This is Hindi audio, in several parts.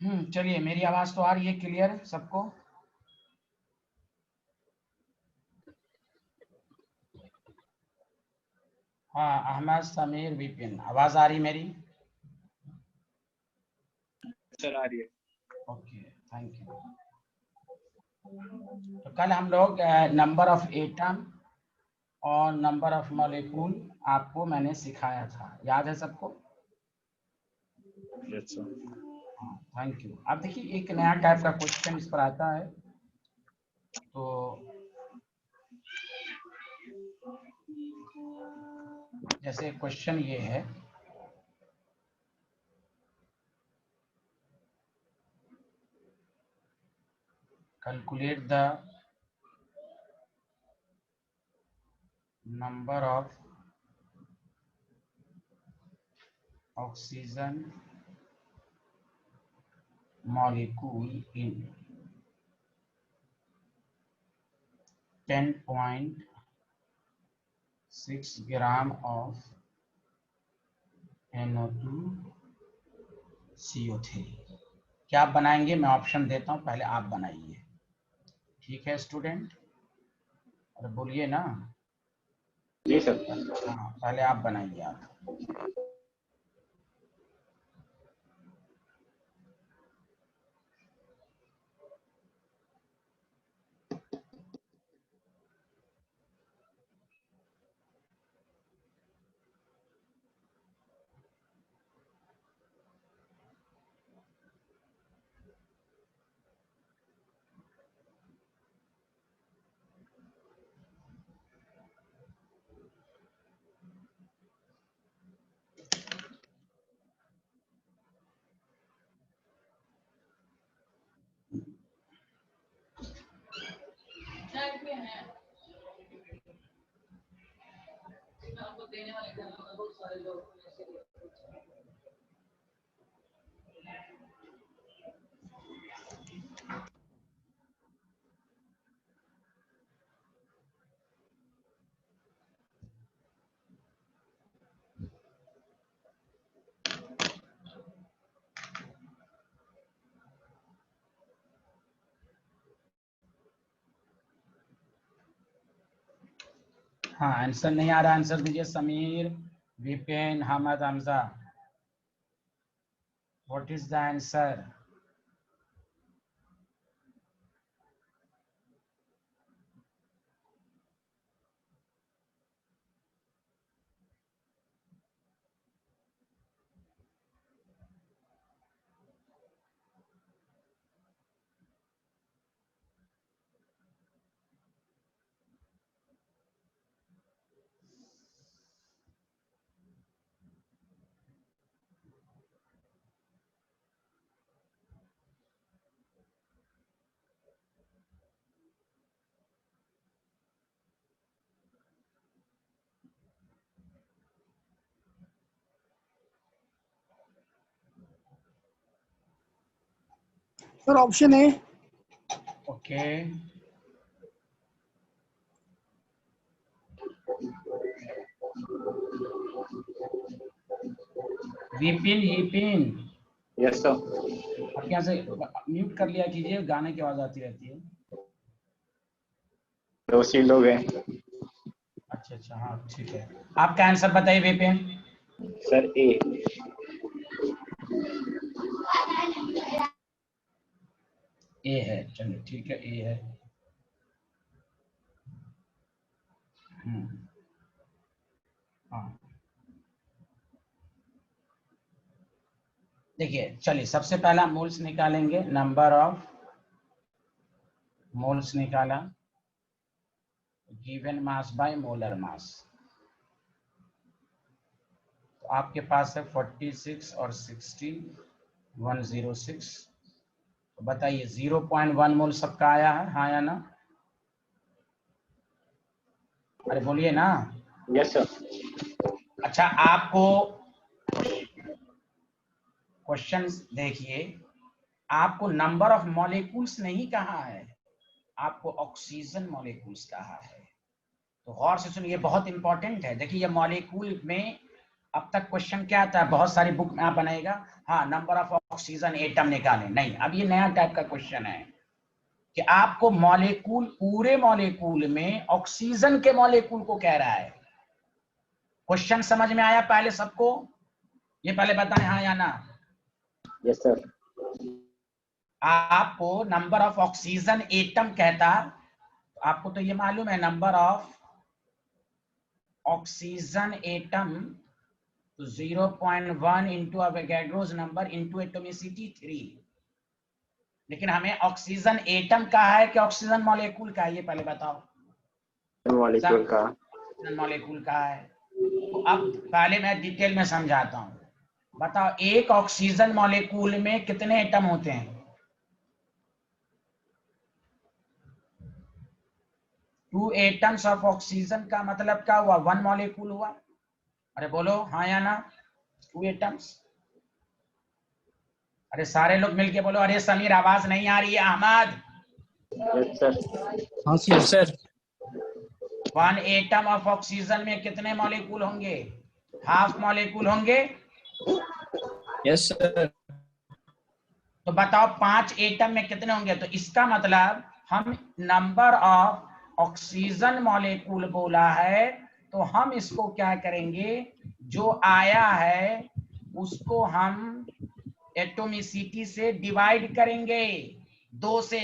चलिए, मेरी आवाज तो आ रही है क्लियर सबको? हाँ, अहमद, समीर, विपिन, आवाज आ रही मेरी? सर आ रही है। Okay, thank you. तो कल हम लोग नंबर ऑफ एटम और नंबर ऑफ मॉलिक्यूल आपको मैंने सिखाया था, याद है सबको? Yes sir. हाँ, थैंक यू। अब देखिए, एक नया टाइप का क्वेश्चन इस पर आता है। तो जैसे क्वेश्चन ये है, calculate the number of oxygen molecule in 10.6 gram of NO2 CO3। क्या आप बनाएंगे? मैं ऑप्शन देता हूं, पहले आप बनाइए। ठीक है स्टूडेंट? और बोलिए ना। जी सर। हाँ, पहले आप बनाइए आप। हाँ, आंसर नहीं आ रहा, आंसर दीजिए। Sameer, Vipin, Hamad, Hamza, what is the answer? Sir option A. Okay, Vipin, Vipin, yes sir. आप यहाँ से म्यूट कर लिया कीजिए, गाने की आवाज आती रहती है। दोषी लोग हैं। अच्छा अच्छा, हाँ ठीक है। आपका आंसर बताइए विपिन। सर ए। ए है, चलिए ठीक है, ए है। हाँ, देखिए, चलिए सबसे पहला मोल्स निकालेंगे। नंबर ऑफ मोल्स निकाला, गिवन मास बाय मोलर मास। तो आपके पास है 46 और 16, 106। तो बताइए 0.1 मोल सबका आया है, हाँ या ना? अरे बोलिए ना। Yes sir. अच्छा, आपको क्वेश्चन देखिए, आपको नंबर ऑफ मॉलिक्यूल्स नहीं कहा है, आपको ऑक्सीजन मॉलिक्यूल्स कहा है। तो गौर से सुनिए, बहुत इंपॉर्टेंट है। देखिए, ये मॉलिक्यूल में अब तक क्वेश्चन क्या आता है, बहुत सारी बुक में आप बनाएगा, हाँ नंबर ऑफ ऑक्सीजन एटम निकालें, नहीं अब ये नया टाइप का क्वेश्चन है कि आपको मॉलिक्यूल, पूरे मॉलिक्यूल में ऑक्सीजन के मॉलिक्यूल को कह रहा है। क्वेश्चन समझ में आया पहले सबको? ये पहले बताएं हाँ या ना। Yes sir. आपको नंबर ऑफ ऑक्सीजन एटम कहता, आपको तो ये मालूम है नंबर ऑफ ऑक्सीजन एटम तो 0.1 into Avogadro's number into atomicity 3, लेकिन हमें ऑक्सीजन एटम का है कि ऑक्सीजन मॉलिक्यूल का है, ये पहले बताओ। मॉलिक्यूल का। ऑक्सीजन मॉलिक्यूल का है। तो अब पहले मैं डिटेल में समझाता हूँ। बताओ एक ऑक्सीजन मॉलिक्यूल में कितने एटम होते हैं? 2 एटम्स ऑफ ऑक्सीजन का मतलब क्या हुआ? 1 मॉलिक्यूल हुआ। अरे बोलो हाँ या ना। 2 एटम्स। अरे सारे लोग मिलके बोलो। अरे समीर आवाज नहीं आ रही है। अहमद। Yes sir. हाँ सर। 1 एटम ऑफ ऑक्सीजन में कितने मॉलिक्यूल होंगे? हाफ मॉलिक्यूल होंगे। Yes sir. तो बताओ 5 एटम में कितने होंगे? तो इसका मतलब हम नंबर ऑफ ऑक्सीजन मॉलिक्यूल बोला है, तो हम इसको क्या करेंगे, जो आया है उसको हम एटोमिसिटी से डिवाइड करेंगे, 2 से।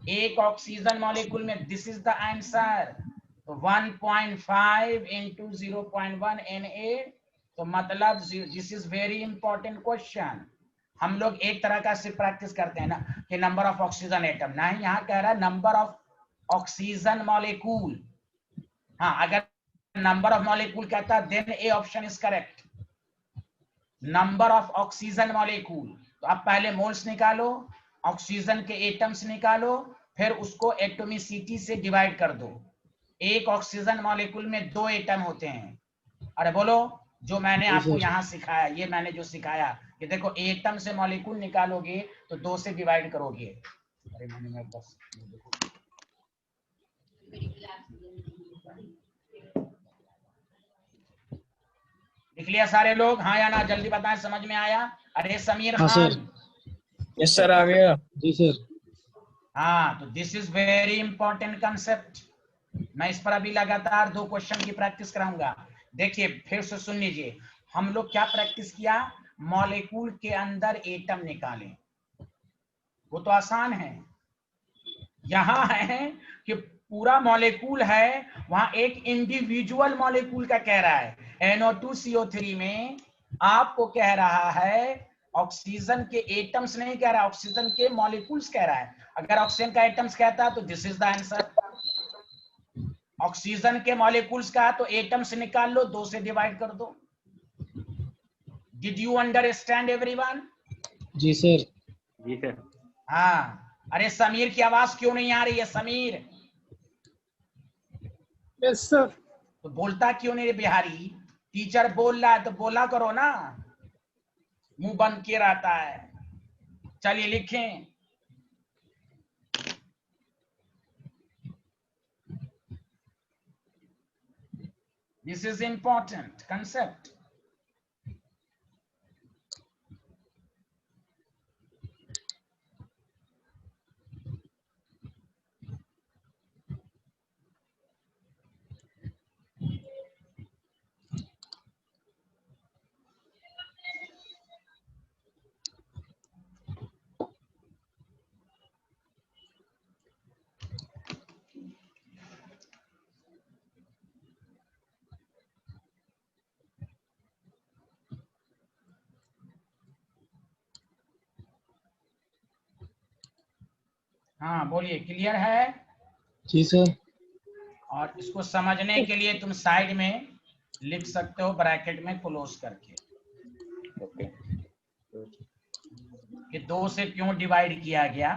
एक ऑक्सीजन मॉलिक्यूल में, दिस इज द आंसर, तो 1.5 इंटू 0.1 Na। तो मतलब this is very important question. हम लोग एक तरह का सिर्फ प्रैक्टिस करते हैं ना कि नंबर ऑफ ऑक्सीजन एटम, नहीं यहाँ कह रहा है नंबर ऑफ ऑक्सीजन मॉलिक्यूल। हाँ अगर नंबर ऑफ मॉलिक्यूल कहता है then A option is correct, number of oxygen molecule. तो आप पहले मोल्स निकालो, ऑक्सीजन के एटम्स निकालो, फिर उसको एटोमिसिटी से डिवाइड कर दो। एक ऑक्सीजन मॉलिक्यूल में 2 एटम होते हैं। अरे बोलो, जो मैंने आपको यहाँ सिखाया, ये मैंने जो सिखाया कि देखो एटम से मॉलिक्यूल निकालोगे तो 2 से डिवाइड करोगे। अरे मैंने बस लिख लिया सारे लोग हाँ या ना? जल्दी बताएं, समझ में आया? अरे समीर हाँ खान। सर। यस सर आ गया। जी सर। हाँ तो this is very important concept. मैं इस पर अभी लगातार 2 क्वेश्चन की प्रैक्टिस कराऊंगा। देखिए फिर से सुन लीजिए, हम लोग क्या प्रैक्टिस किया, मॉलिक्यूल के अंदर एटम निकालें, वो तो आसान है। यहां है कि पूरा मॉलिक्यूल है, वहां एक इंडिविजुअल मॉलिक्यूल का कह रहा है। NO2CO3 में आपको कह रहा है ऑक्सीजन के एटम्स नहीं कह रहा, ऑक्सीजन के मॉलिक्यूल्स कह रहा है। अगर ऑक्सीजन का एटम्स कहता तो this is the answer. Oxygen के मॉलिक्यूल्स का तो एटम्स निकाल लो, 2 से डिवाइड कर दो। Did you understand everyone? जी सर। जी सर। हाँ। अरे समीर की आवाज क्यों नहीं आ रही है? Sameer yes sir. तो बोलता क्यों नहीं रे बिहारी? टीचर बोल रहा है तो बोला करो ना, मुंह बंद किए रहता है। चलिए लिखें। This is important concept. हाँ बोलिए, क्लियर है? जी सर। और इसको समझने के लिए तुम साइड में लिख सकते हो ब्रैकेट में क्लोज करके ओके। कि 2 से क्यों डिवाइड किया गया।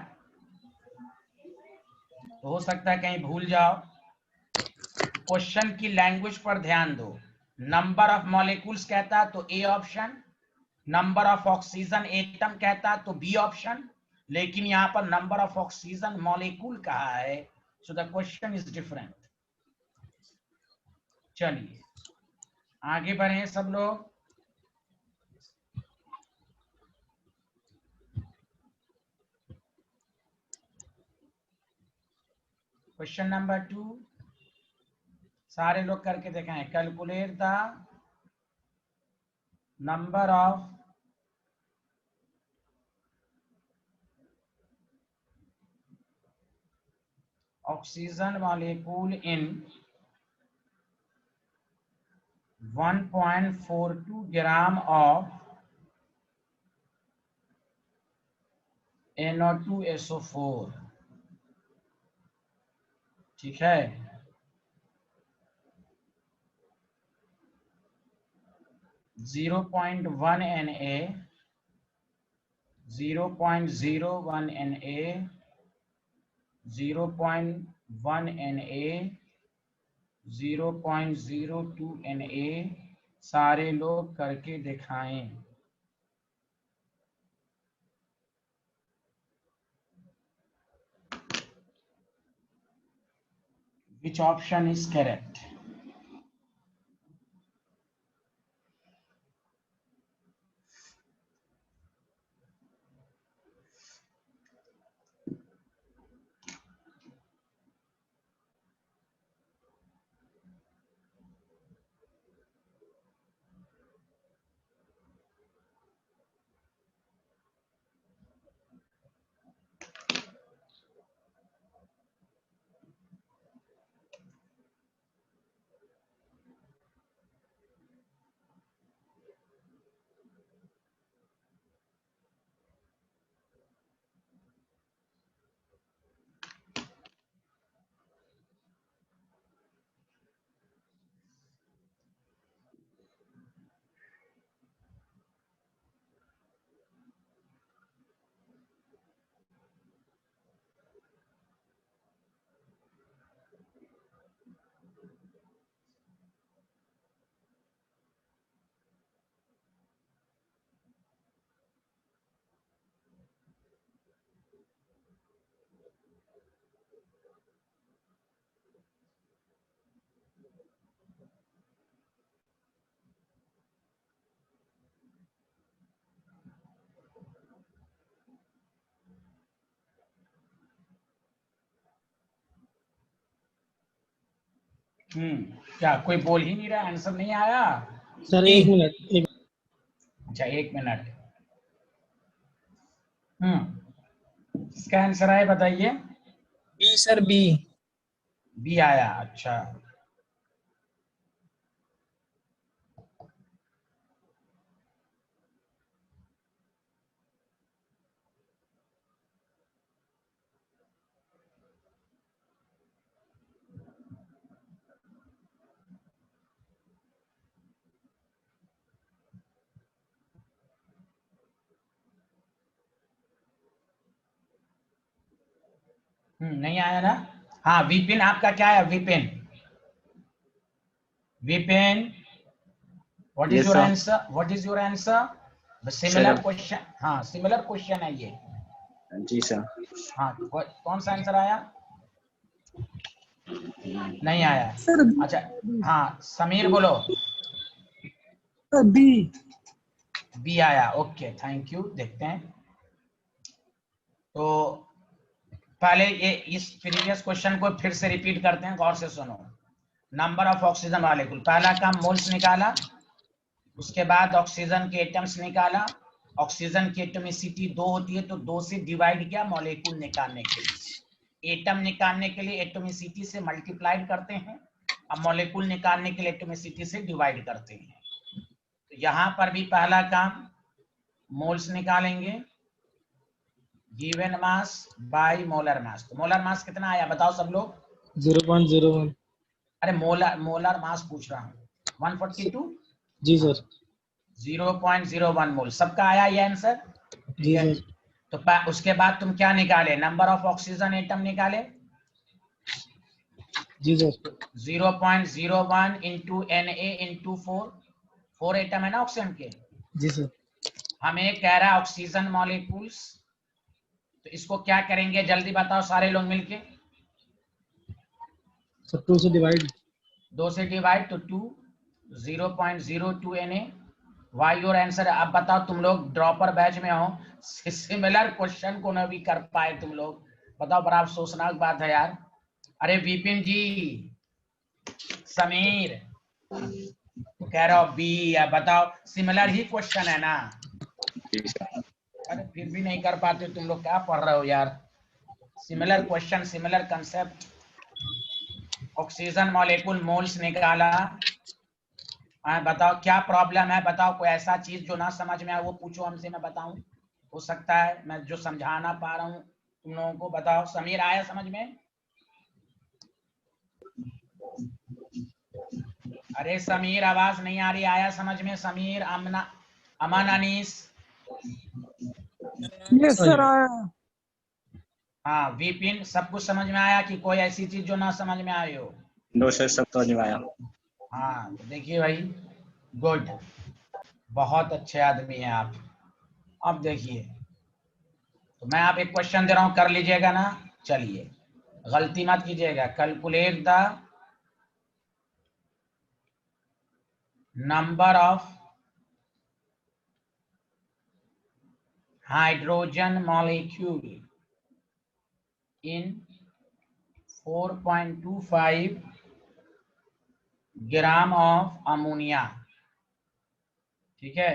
तो हो सकता है कहीं भूल जाओ। क्वेश्चन की लैंग्वेज पर ध्यान दो। नंबर ऑफ मॉलिक्यूल्स कहता तो A option, number of oxygen atom कहता तो बी ऑप्शन, लेकिन यहाँ पर नंबर ऑफ ऑक्सीजन मॉलिक्यूल कहा है, so the question is different. चलिए आगे बढ़े सब लोग। क्वेश्चन नंबर 2 सारे लोग करके देखें। Calculate the number of oxygen molecule in 1.42 gram of NO2SO4। ठीक है, 0.1 Na, 0.01 Na, 0.1 Na, 0.02 Na, सारे लोग करके दिखाएं। Which option is correct? क्या कोई बोल ही नहीं रहा, आंसर नहीं आया? Sir 1 minute. अच्छा 1 मिनट। इसका आंसर है, बताइए। B sir, B. बी आया, अच्छा। नहीं आया ना? हाँ, विपिन आपका क्या है? Vipin, Vipin, what is Yes, your sir. Answer? What is your answer? Similar question, हाँ सिमिलर क्वेश्चन है ये। जी सर। हाँ, कौन सा आंसर आया? नहीं आया। सर अच्छा, हाँ समीर बोलो। बी। बी आया, ओके, थैंक यू। देखते हैं तो पहले ये इस प्रीवियस क्वेश्चन को फिर से रिपीट करते हैं, गौर से सुनो। नंबर ऑफ ऑक्सीजन मॉलिक्यूल, पहला काम मोल्स निकाला, उसके बाद ऑक्सीजन के एटम्स निकाला। ऑक्सीजन की एटोमिसिटी 2 होती है, तो 2 से डिवाइड किया मॉलिक्यूल निकालने के लिए। एटम निकालने के लिए एटोमिसिटी से मल्टीप्लाइड करते हैं, अब मॉलिक्यूल निकालने के लिए एटोमिसिटी से डिवाइड करते हैं। तो यहां पर भी पहला काम मोल्स निकालेंगे, गिवन मास बाय मोलर मास। तो मोलर मास कितना आया बताओ सब लोग? 0.01। अरे मोलर मास पूछ रहा हूँ। 142। जी सर। 0.01 मोल, सबका आया ये आंसर? ठीक जी है, सर। तो उसके बाद तुम क्या निकाले? नंबर ऑफ ऑक्सीजन एटम निकाले। जी sir. 0.01 into Na into 4 atom है ना ऑक्सीजन के। जी सर। हमें कह रहा है ऑक्सीजन मॉलिक्यूल्स, तो इसको क्या करेंगे जल्दी बताओ सारे लोग मिलके। सर 2 से डिवाइड। 2 से डिवाइड तो 2, 0.02 Na। Why your answer? अब बताओ, तुम लोग ड्रॉपर बैच में हो, सिमिलर क्वेश्चन को न भी कर पाए तुम लोग, बताओ, बड़ा अफसोसनाक बात है यार। अरे विपिन जी, समीर तो कह रहा हो बी है, बताओ सिमिलर ही क्वेश्चन है ना। जी सर। अरे फिर भी नहीं कर पाते तुम लोग, क्या पढ़ रहे हो यार। Similar question, similar concept. Oxygen molecule moles निकाला। बताओ क्या प्रॉब्लम है, बताओ कोई ऐसा चीज जो ना समझ में आए वो पूछो हमसे, मैं बताऊं। हो सकता है मैं जो समझाना पा रहा हूँ तुम लोगों को। बताओ समीर, आया समझ में? अरे समीर आवाज नहीं आ रही, आया समझ में समीर? अमन अनीस? यस सर आया। हाँ विपिन, सब कुछ समझ में आया कि कोई ऐसी चीज जो ना समझ में आए हो? नो सर, सब समझ में आया। हाँ तो देखिए भाई, गुड, बहुत अच्छे आदमी हैं आप। अब देखिए, तो मैं आप एक क्वेश्चन दे रहा हूं, कर लीजिएगा ना। चलिए, गलती मत कीजिएगा। Calculate the number of hydrogen molecule in 4.25 gram of ammonia. ठीक है,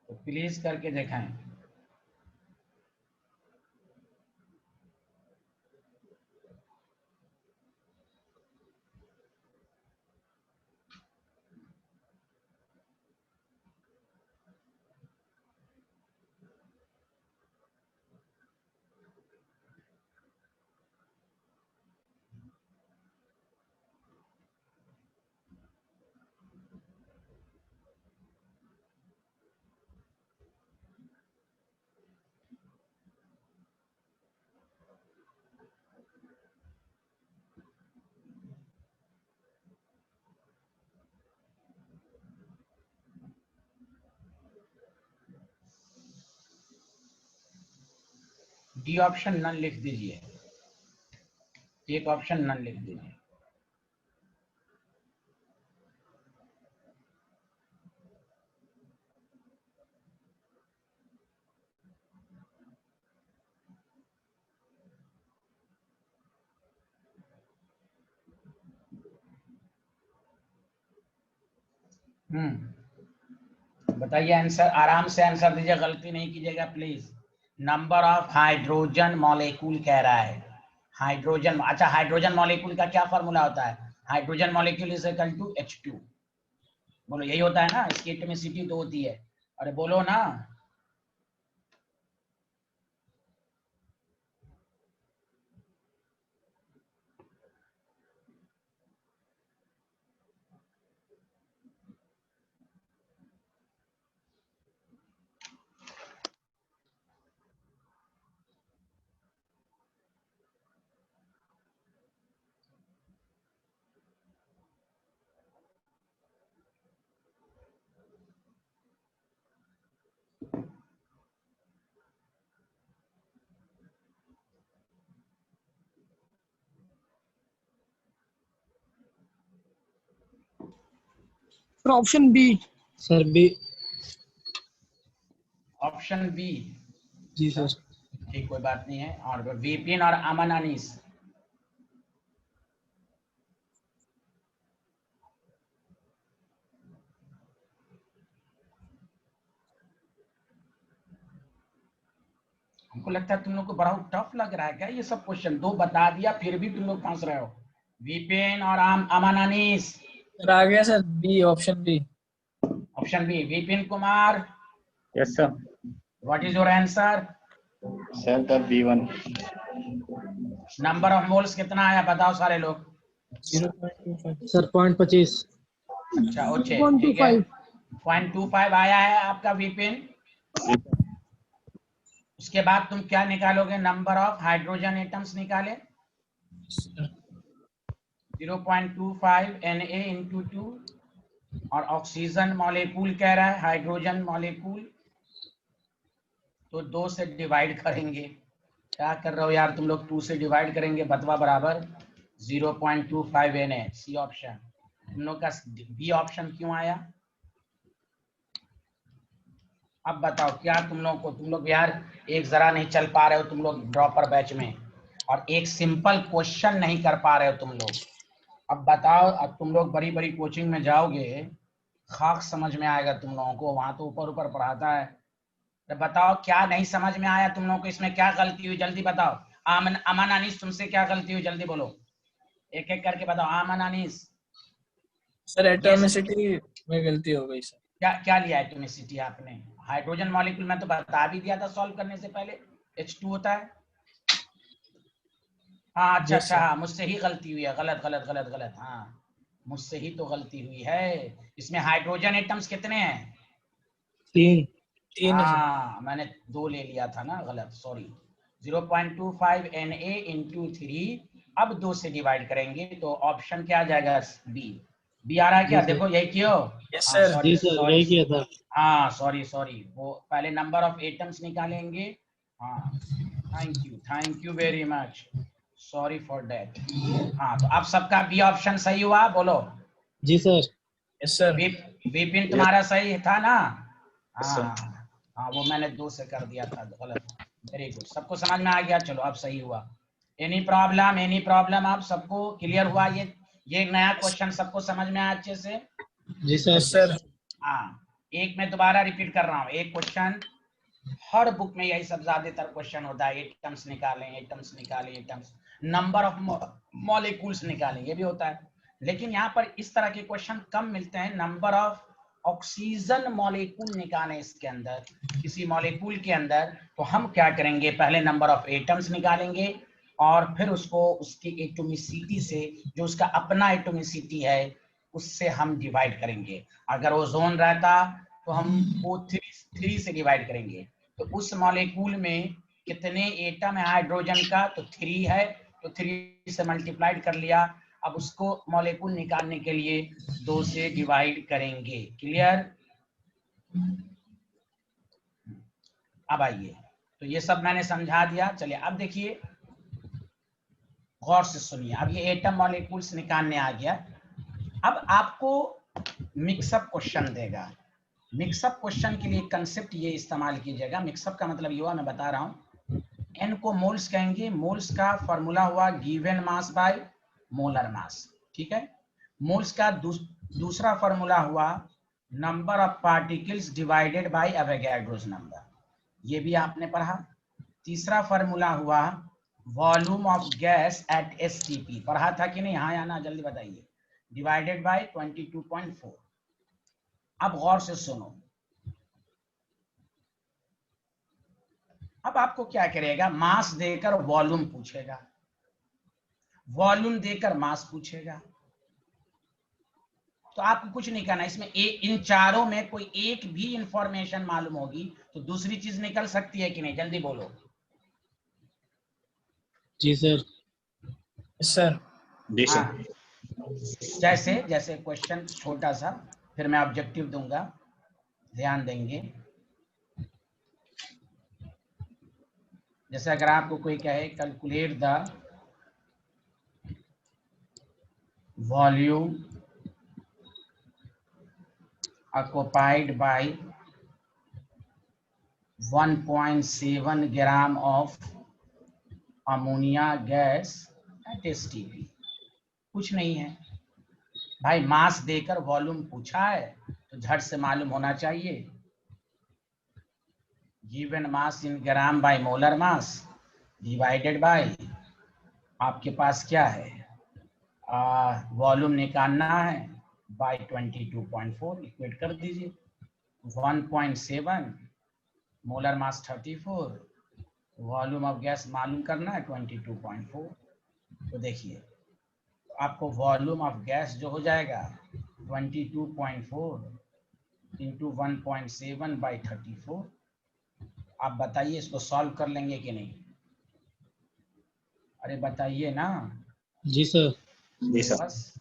तो प्लीज करके दिखाएं। डी ऑप्शन नन लिख दीजिए, एक ऑप्शन नन लिख दीजिए। बताइए आंसर, आराम से आंसर दीजिए, गलती नहीं कीजिएगा please. Number of hydrogen molecule कह रहा है। हाइड्रोजन, अच्छा हाइड्रोजन मॉलिक्यूल का क्या फॉर्मूला होता है? Hydrogen molecule is equal to H2। बोलो यही होता है ना, इसकी एटॉमिसिटी तो होती है। अरे बोलो ना। Sir option B. Sir B. Option B? जी सर। ठीक, कोई बात नहीं है। और विपिन और अमन अनीस? हमको लगता है तुम लोग को बड़ा टफ लग रहा है क्या ये सब क्वेश्चन? दो बता दिया फिर भी तुम लोग फंस रहे हो। विपिन और अमन अनीस? सर आ गया sir, B, option B. Option B. Vipin Kumar, yes sir. What is your answer? Sir the B1। Number of moles कितना आया बताओ सारे लोग? 0.25। सर 0.25। अच्छा ओके, ठीक है। 0.25 आया है आपका विपिन। उसके बाद तुम क्या निकालोगे? नंबर ऑफ हाइड्रोजन एटम्स निकाले। 0.25 Na इंटू 2। और ऑक्सीजन मॉलिक्यूल कह रहा है, हाइड्रोजन मॉलिक्यूल, तो 2 से डिवाइड करेंगे। क्या कर रहे हो यार तुम लोग? 2 से डिवाइड करेंगे, बतवा बराबर 0.25 Na। C option. तुम लोग का बी ऑप्शन क्यों आया? अब बताओ क्या तुम लोग यार एक जरा नहीं चल पा रहे हो तुम लोग ड्रॉपर बैच में, और एक सिंपल क्वेश्चन नहीं कर पा रहे हो तुम लोग। अब बताओ, अब तुम लोग बड़ी बड़ी कोचिंग में जाओगे, खाक समझ में आएगा तुम लोगों को, वहां तो ऊपर ऊपर पढ़ाता है। तो बताओ क्या नहीं समझ में आया तुम लोगों को, इसमें क्या गलती हुई, जल्दी बताओ। अमन अनीस, तुमसे क्या गलती हुई, जल्दी बोलो, एक एक करके बताओ। अमन अनीस, सर ये एटॉमिसिटी में गलती हो गई सर। क्या क्या लिया एटॉमिसिटी आपने? हाइड्रोजन मॉलिक्यूल में तो बता भी दिया था सॉल्व करने से पहले, H2 होता है। हाँ अच्छा यस अच्छा, सर। हाँ मुझसे ही गलती हुई है, गलत गलत गलत गलत, हाँ मुझसे ही तो गलती हुई है। इसमें हाइड्रोजन एटम्स कितने हैं? 3। 3 है सर। हाँ मैंने 2 ले लिया था ना, गलत, सॉरी। 0.25 Na इंटू 3, अब 2 से डिवाइड करेंगे तो ऑप्शन क्या आ जाएगा? बी। बी आ रहा है जी क्या? सर। देखो यही क्यों। यस हाँ सर। सॉरी जी सर, सॉरी, यही किया था। हाँ सॉरी सॉरी, वो पहले नंबर ऑफ एटम्स निकालेंगे। हाँ thank you very much, sorry for that. हाँ तो अब सबका बी ऑप्शन सही हुआ, बोलो। जी sir. Yes sir. Vipin yes तुम्हारा सही था ना? सर। हाँ हाँ, वो मैंने 2 से कर दिया था गलत। वेरी गुड, सबको समझ में आ गया, चलो अब सही हुआ। एनी प्रॉब्लम, आप सबको क्लियर हुआ? ये एक नया क्वेश्चन सबको समझ में आया अच्छे से? जी सर। Yes sir. हाँ, एक मैं दोबारा रिपीट कर रहा हूँ, एक क्वेश्चन हर बुक में यही सब ज्यादातर क्वेश्चन होता है, एटम्स निकालें, एटम्स, नंबर ऑफ मॉलिक्यूल्स निकालें, ये भी होता है। लेकिन यहाँ पर इस तरह के क्वेश्चन कम मिलते हैं, नंबर ऑफ ऑक्सीजन मॉलिक्यूल निकालें इसके अंदर, किसी मॉलिक्यूल के अंदर। तो हम क्या करेंगे, पहले नंबर ऑफ एटम्स निकालेंगे और फिर उसको उसकी एटोमिसिटी से, जो उसका अपना एटोमिसिटी है, उससे हम डिवाइड करेंगे। अगर ओजोन रहता तो हम O3 से डिवाइड करेंगे, तो उस मॉलिक्यूल में कितने एटम है हाइड्रोजन का, तो 3 है, तो 3 से मल्टीप्लाइड कर लिया। अब उसको मॉलिक्यूल निकालने के लिए 2 से डिवाइड करेंगे। क्लियर? अब आइए, तो ये सब मैंने समझा दिया। चलिए अब देखिए, गौर से सुनिए, अब ये एटम मॉलिक्यूल्स निकालने आ गया। अब आपको मिक्सअप क्वेश्चन देगा। मिक्सअप क्वेश्चन के लिए कंसेप्ट ये इस्तेमाल कीजिएगा। मिक्सअप का मतलब ये हुआ, मैं बता रहा हूँ, एन को मोल्स कहेंगे, मोल्स का फॉर्मूला हुआ गिवन मास बाय मोलर मास, ठीक है। मोल्स का दूसरा फॉर्मूला हुआ number of particles divided by Avogadro's number, ये भी आपने पढ़ा। तीसरा फॉर्मूला हुआ volume of gas at STP, पढ़ा था कि नहीं? हाँ या ना, जल्दी बताइए। Divided by 22.4। अब गौर से सुनो, अब आपको क्या करेगा, मास देकर वॉल्यूम पूछेगा, वॉल्यूम देकर मास पूछेगा, तो आपको कुछ नहीं करना इसमें। इन चारों में कोई एक भी इंफॉर्मेशन मालूम होगी तो दूसरी चीज निकल सकती है कि नहीं, जल्दी बोलो। जी सर। Yes sir. जी सर। हाँ, जैसे जैसे क्वेश्चन छोटा सा, फिर मैं ऑब्जेक्टिव दूंगा, ध्यान देंगे। जैसे अगर आपको कोई कहे calculate the volume occupied by 1.7 gram of ammonia gas at STP, कुछ नहीं है भाई, मास देकर वॉल्यूम पूछा है तो झट से मालूम होना चाहिए। Given mass in gram by molar mass divided by, आपके पास क्या है, वॉल्यूम निकालना है, बाय 22.4, इक्वेट कर दीजिए। 1.7, molar mass 34, volume of gas मालूम करना है 22.4। तो देखिए, तो आपको वॉल्यूम ऑफ गैस जो हो जाएगा 22.4 इंटू 1.7 बाई 34। आप बताइए इसको सॉल्व कर लेंगे कि नहीं? अरे बताइए ना। जी सर। जी सर। बस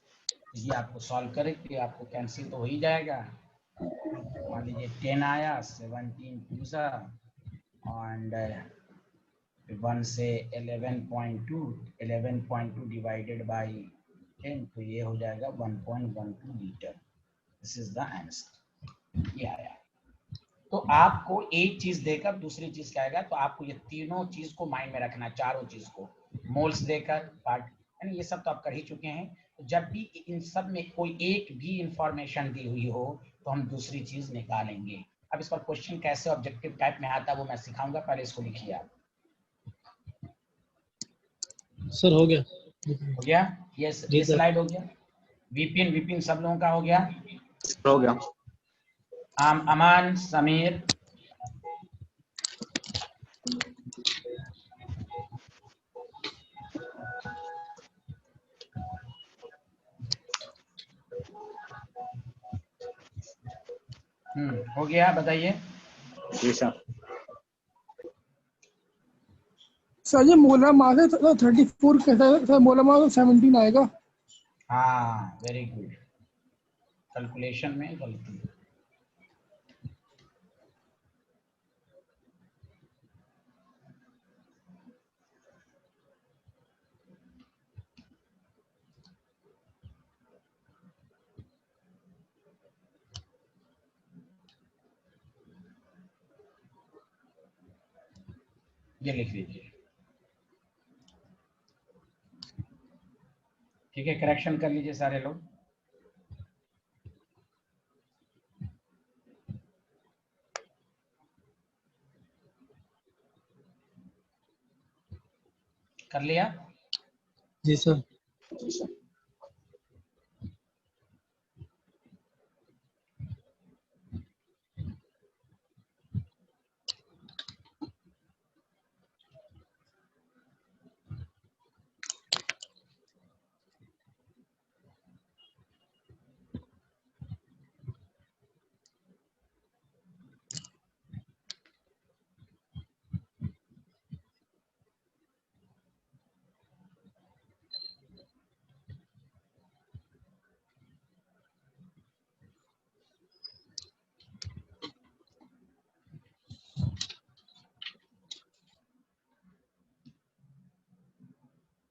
ये आपको सॉल्व करेंगे, आपको कैंसिल तो हो ही जाएगा। मान लीजिए 10 आया, 17 दूसरा, एंड 1 से 11.2 डिवाइडेड बाई 10, तो ये हो जाएगा 1.12 litre. This is the answer, ये आया। तो आपको एक चीज देकर दूसरी चीज क्या आएगा, तो आपको ये तीनों चीज को माइंड में रखना, चारों चीज को, मोल्स देकर पार्ट, यानी ये सब तो आप कर ही चुके हैं। तो जब भी इन सब में कोई एक भी इंफॉर्मेशन दी हुई हो तो हम दूसरी चीज निकालेंगे। अब इस पर क्वेश्चन कैसे ऑब्जेक्टिव टाइप में आता है वो मैं सिखाऊंगा, पहले इसको लिखिए आप। सर हो गया। हो गया? ये जी सर। स्लाइड हो गया। विपिन सब लोगों का हो गया? हो गया। अमान, समीर, हो गया, बताइए। जी सर। सर ये मोलर मास है 34, कैसा है सर? मोलर मास 17 आएगा। हाँ, वेरी गुड, कैलकुलेशन में गलती। ये लिख लीजिए, ठीक है, करेक्शन कर लीजिए सारे लोग। कर लिया? जी सर। जी सर।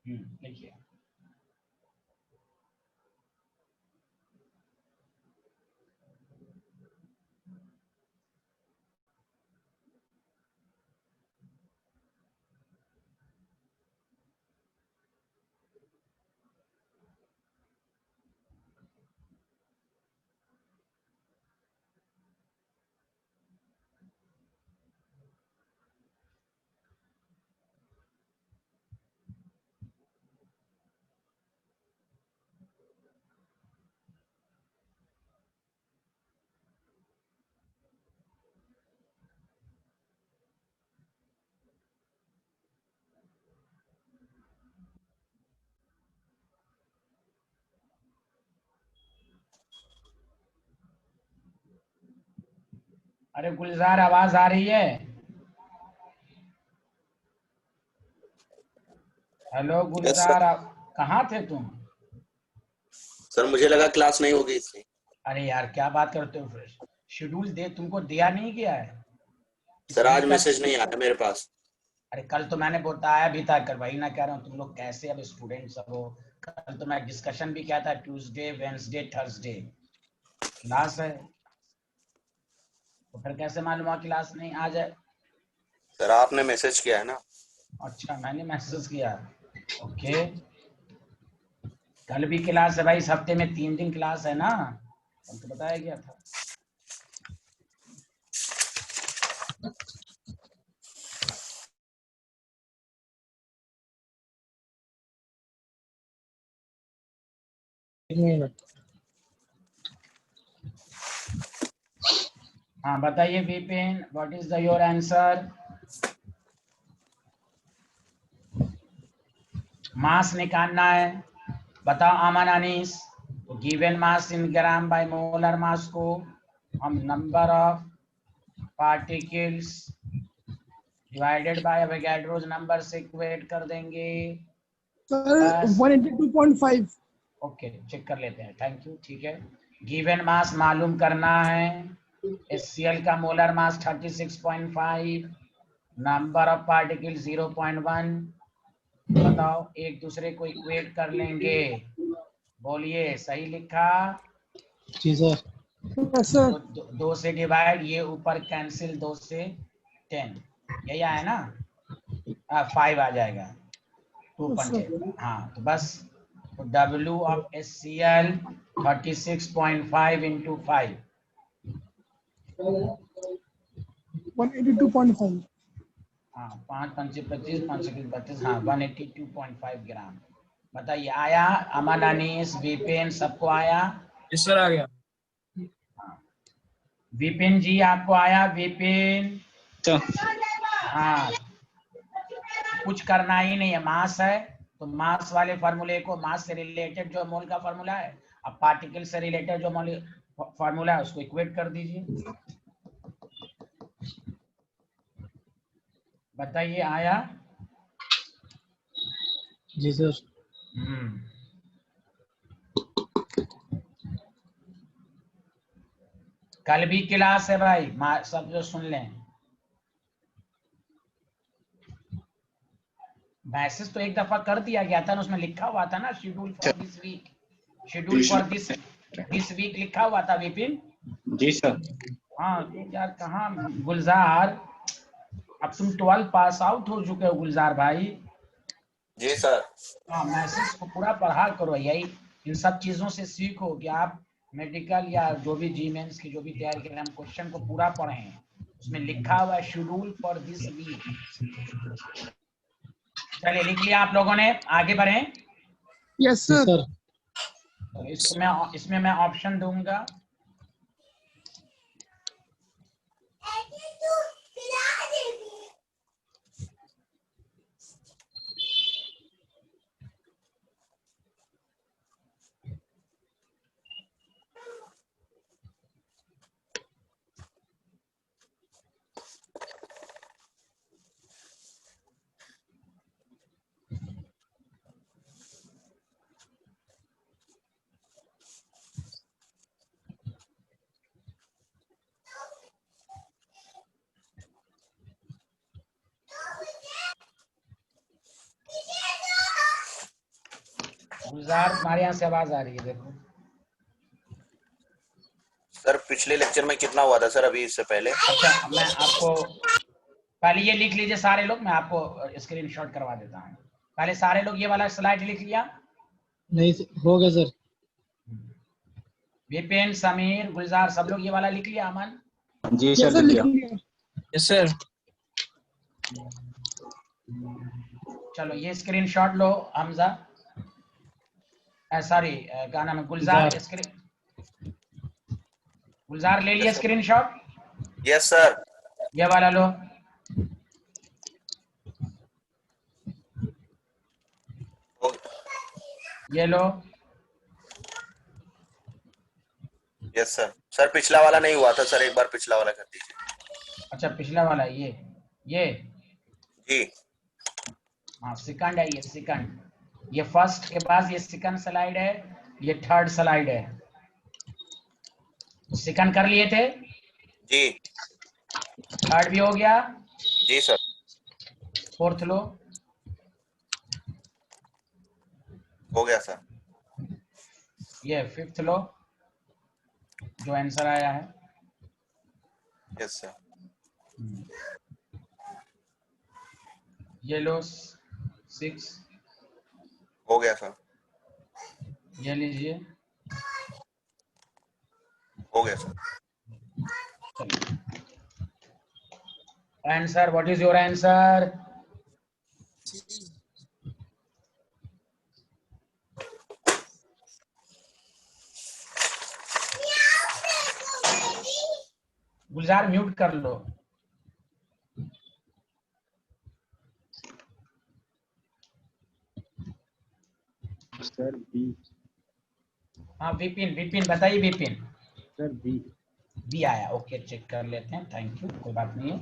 लिखिए। अरे गुलजार, आवाज आ रही है? हेलो गुलजार, कहाँ थे तुम? सर मुझे लगा क्लास नहीं होगी इसलिए। अरे यार क्या बात करते हो, फिर शेड्यूल दे तुमको दिया नहीं गया है? सर आज मैसेज नहीं आया मेरे पास। अरे कल तो मैंने बताया भी था, कर वही ना कह रहा हूँ, तुम लोग कैसे अब स्टूडेंट सब हो। कल तो मैं डिस्कशन भी किया था, ट्यूसडे वेडनेसडे थर्सडे क्लास है, तो फिर कैसे मालूम हुआ क्लास नहीं आ जाए? सर आपने मैसेज किया है ना। अच्छा, मैंने मैसेज किया, ओके। कल भी क्लास है भाई, इस हफ्ते में 3 दिन क्लास है ना, कल तो बताया गया था। एक मिनट। हाँ बताइए Vipin, what is the your answer? Mass निकालना है, बताओ अमन, अनीस। तो given mass in gram by molar mass को हम number of particles divided by Avogadro's number से इक्वेट कर देंगे। सर 182.5। ओके, चेक कर लेते हैं, थैंक यू, ठीक है। गिवन मास मालूम करना है, HCl का molar mass 36.5, number of particle 0.1। बताओ, एक दूसरे को इक्वेट कर लेंगे, बोलिए सही लिखा? जी सर। Yes sir. तो 2 से डिवाइड, ये ऊपर कैंसिल, 2 से 10, यही आया ना? 5 आ जाएगा, 2 पंचे। हाँ तो बस, तो W ऑफ HCl 36.5 into 5, 182.5। हाँ 5 पंचे 25, 5 से 32, हाँ 182.5 ग्राम। बताइए आया? अमन, अनीस, विपिन, सबको आया? यस सर आ गया। विपिन जी आपको आया? विपिन, सर हाँ कुछ करना ही नहीं है, मास है तो मास वाले फार्मूले को, मास से रिलेटेड जो मोल का फार्मूला है, अब पार्टिकल से रिलेटेड जो मोल फार्मूला है उसको इक्वेट कर दीजिए। बताइए आया? जी सर। कल भी क्लास है भाई, सब जो सुन लें। मैसेज तो एक दफा कर दिया गया था ना, उसमें लिखा हुआ था ना schedule for this week, schedule for this week लिखा हुआ था विपिन। जी सर। हाँ यार कहाँ गुलजार, अब तुम 12 पास आउट हो चुके हो गुलजार भाई। जी सर। हाँ मैसेज को पूरा पढ़ा करो, यही इन सब चीजों से सीखो कि आप मेडिकल या जो भी जी मेंस की जो भी तैयारी करें, हम क्वेश्चन को पूरा पढ़ें, उसमें लिखा हुआ है शेड्यूल फॉर दिस वीक। चलिए लिख लिया आप लोगों ने, आगे बढ़ें। यस जी सर। सर। तो इसमें मैं ऑप्शन दूंगा। गुलजार तुम्हारे यहाँ से आवाज आ रही है, देखो। सर पिछले लेक्चर में कितना हुआ था सर अभी इससे पहले? अच्छा मैं आपको पहले ये लिख लीजिए सारे लोग, मैं आपको स्क्रीनशॉट करवा देता हूँ। पहले सारे लोग ये वाला स्लाइड लिख लिया? नहीं हो गया सर। विपिन, समीर, गुलजार सब लोग ये वाला लिख लिया? अमन? जी सर लिख लिया। Yes sir. चलो ये स्क्रीनशॉट लो हमजा, सॉरी क्या नाम है, गुलजार। गुलजार ले लिया स्क्रीनशॉट? Yes sir. ये वाला लो। ये लो। Yes sir. सर पिछला वाला नहीं हुआ था सर, एक बार पिछला वाला कर दीजिए। अच्छा पिछला वाला ये जी हाँ सेकंड है, ये सेकंड, ये फर्स्ट के बाद ये सेकंड स्लाइड है, ये थर्ड स्लाइड है। तो सेकंड कर लिए थे? जी थर्ड भी हो गया? जी सर। फोर्थ लो। हो गया सर। ये फिफ्थ लो, जो आंसर आया है। Yes sir. ये लो 6। हो गया सर। ये लीजिए। हो गया sir. Answer, what is your answer? Gulzar mute कर लो। Sir B. हाँ विपिन बताइए। Vipin sir B. बी आया, ओके चेक कर लेते हैं, थैंक यू, कोई बात नहीं है।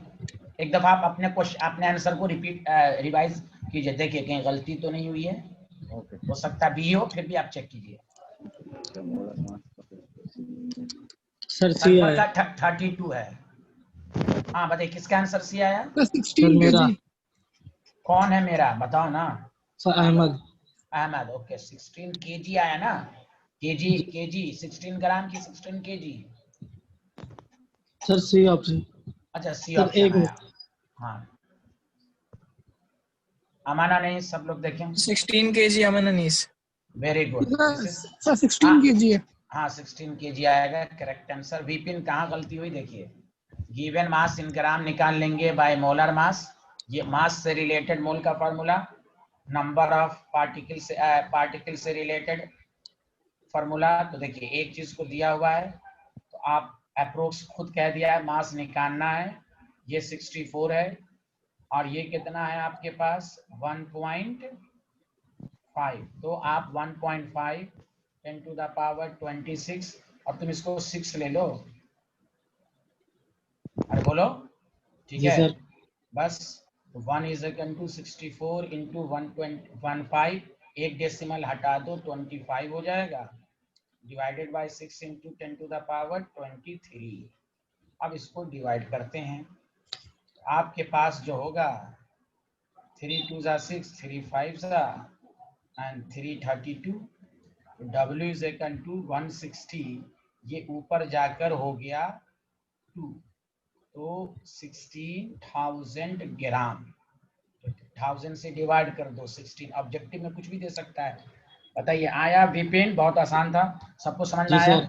एक दफा आप अपने क्वेश्चन, अपने आंसर को रिपीट रिवाइज कीजिए, देखिए कहीं गलती तो नहीं हुई है। ओके। हो सकता बी हो, फिर भी आप चेक कीजिए। सर सी सल्फर आया। का 32 है। हाँ बताइए किसका आंसर सी आया? 16 मेरा। kg। कौन है मेरा, बताओ ना। Sir Ahmed. Ahmed, okay 16 kg आया ना। केजी 16 ग्राम की 16 kg। Sir C option. अच्छा सी सर ऑप्शन एक आया। हाँ अमाना नहीं, सब लोग देखें। 16 kg Aman Anees. Very good, this is sir 16 kg है। हाँ 16 kg आएगा करेक्ट आंसर। विपिन कहाँ गलती हुई देखिए। गिवन मास इन ग्राम निकाल लेंगे बाय मोलर मास। ये मास से रिलेटेड मोल का फॉर्मूला, नंबर ऑफ पार्टिकल से रिलेटेड फॉर्मूला। तो देखिए एक चीज को दिया हुआ है तो आप अप्रोक्स खुद कह दिया है, मास निकालना है। ये 64 है और ये कितना है आपके पास 1.5, तो आप 1.5 10 टू द पावर 26, और तुम इसको 6 ले लो। अरे बोलो ठीक जी है। सर। बस 1 इज इक्वल टू 64 इंटू 1.15, एक डेसिमल हटा दो 25 हो जाएगा, divided by 6 into 10 to the power 23। अब इसको डिवाइड करते हैं, आपके पास जो होगा 3 2 जा 6, 3 5 जा and 3 32, W is equal to 160, ये ऊपर जाकर हो गया 2, तो 16,000 ग्राम। 1000 से डिवाइड कर दो 16, ऑब्जेक्टिव में कुछ भी दे सकता है। बताइए आया विपिन? बहुत आसान था, सबको समझ में जी आया? सर।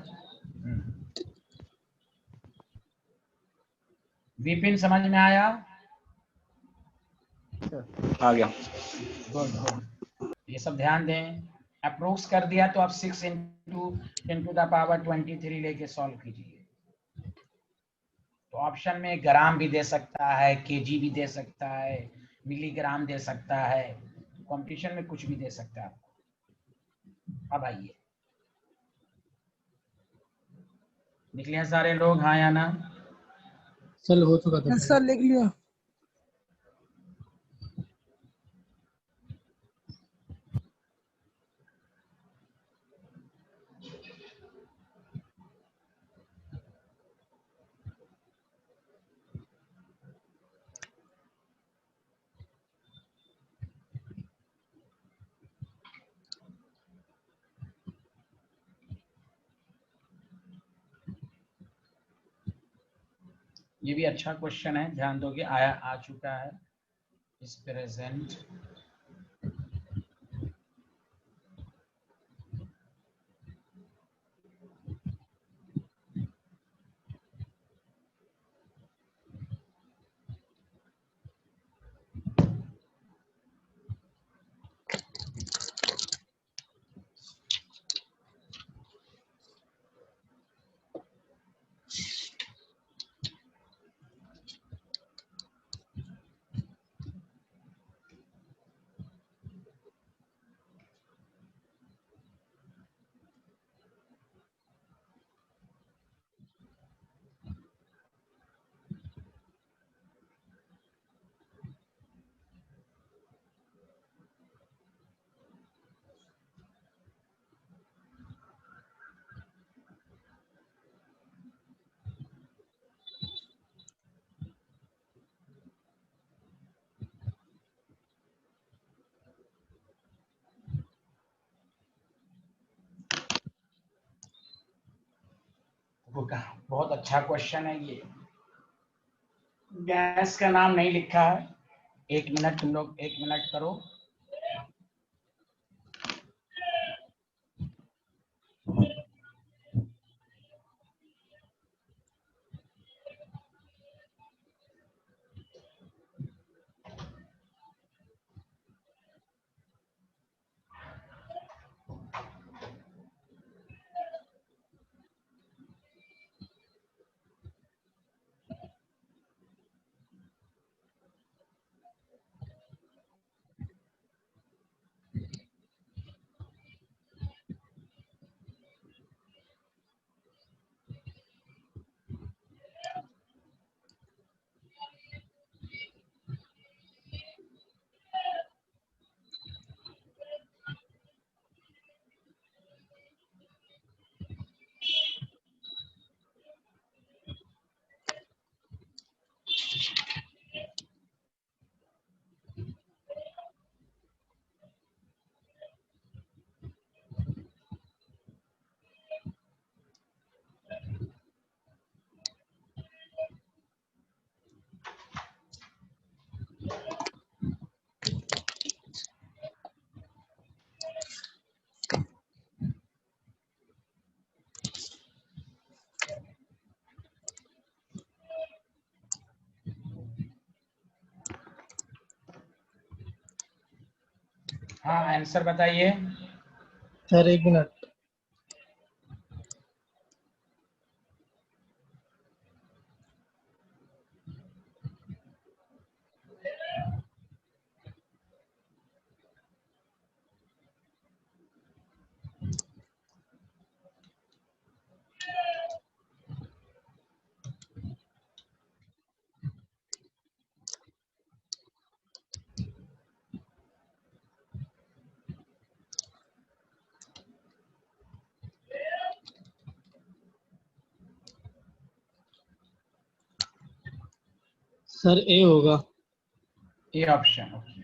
विपिन समझ में आया? आ गया। गुड गुड, ये सब ध्यान दें। अप्रोक्स कर दिया तो आप 6 इंटू 10 टू द पावर 23 लेके सॉल्व कीजिए। तो ऑप्शन में ग्राम भी दे सकता है, केजी भी दे सकता है, मिलीग्राम दे सकता है, कंपटीशन में कुछ भी दे सकता है। अब आइए, निकले हैं सारे लोग, हाँ या ना? सर हो चुका था यस सर लिख लिया। ये भी अच्छा क्वेश्चन है, ध्यान दोगे, आया आ चुका है इस प्रेजेंट। बहुत अच्छा क्वेश्चन है ये। गैस का नाम नहीं लिखा है, 1 मिनट तुम लोग 1 मिनट करो। हाँ आंसर बताइए। Sir 1 minute. सर ए होगा। A option, okay.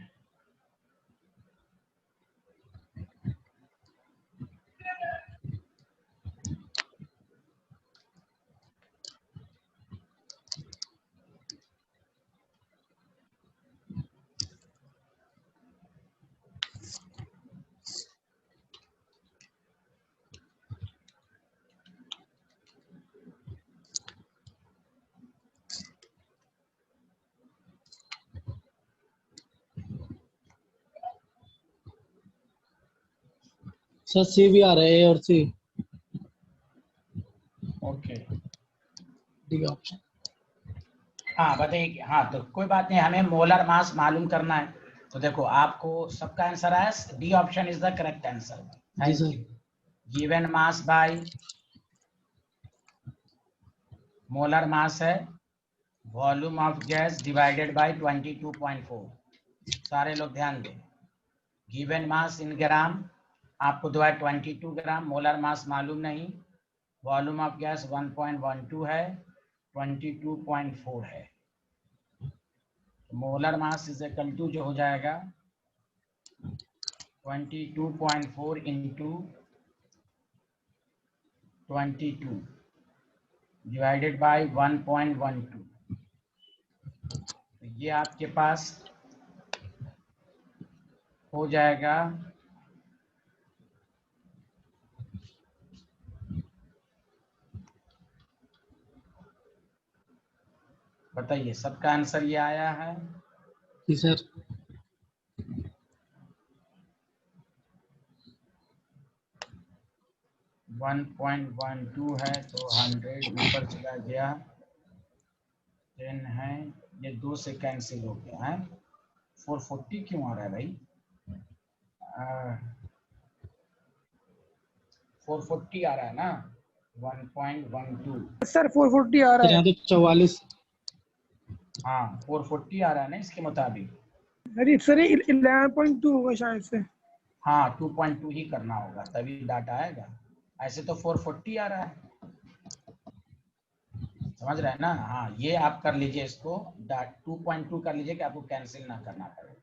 सर सी भी आ रहा है, ए और सी। Okay, D option. हाँ बताइए कि हाँ, तो कोई बात नहीं, हमें मोलर मास मालूम करना है। तो देखो आपको सबका आंसर आया, D option is the correct answer. जी thank sir. You. Given mass by molar mass है volume of gas divided by 22.4। सारे लोग ध्यान दें, गिवन मास इन ग्राम, आपको दो 22 ग्राम, मोलर मास मालूम नहीं, वॉल्यूम ऑफ गैस 1.12 है, 22.4 है। Molar mass is equal to जो हो जाएगा 22.4 इंटू 22 डिवाइडेड बाय 1.12। ये आपके पास हो जाएगा बताइए, सबका आंसर ये आया है। जी सर। 1.12 है तो 100 ऊपर चला गया, 10 है, ये 2 से कैंसिल हो गया है। 440 क्यों आ रहा है भाई? 440 आ रहा है ना, 1.12। सर 440 आ सर रहा यहाँ है। तो 44। हाँ 440 आ रहा है ना इसके मुताबिक। अरे सर 11.2 होगा शायद से। हाँ 2.2 ही करना होगा तभी डाटा आएगा, ऐसे तो 440 आ रहा है, समझ रहे हैं ना? हाँ ये आप कर लीजिए इसको, 2.2 कर लीजिए कि आपको कैंसिल ना करना पड़े।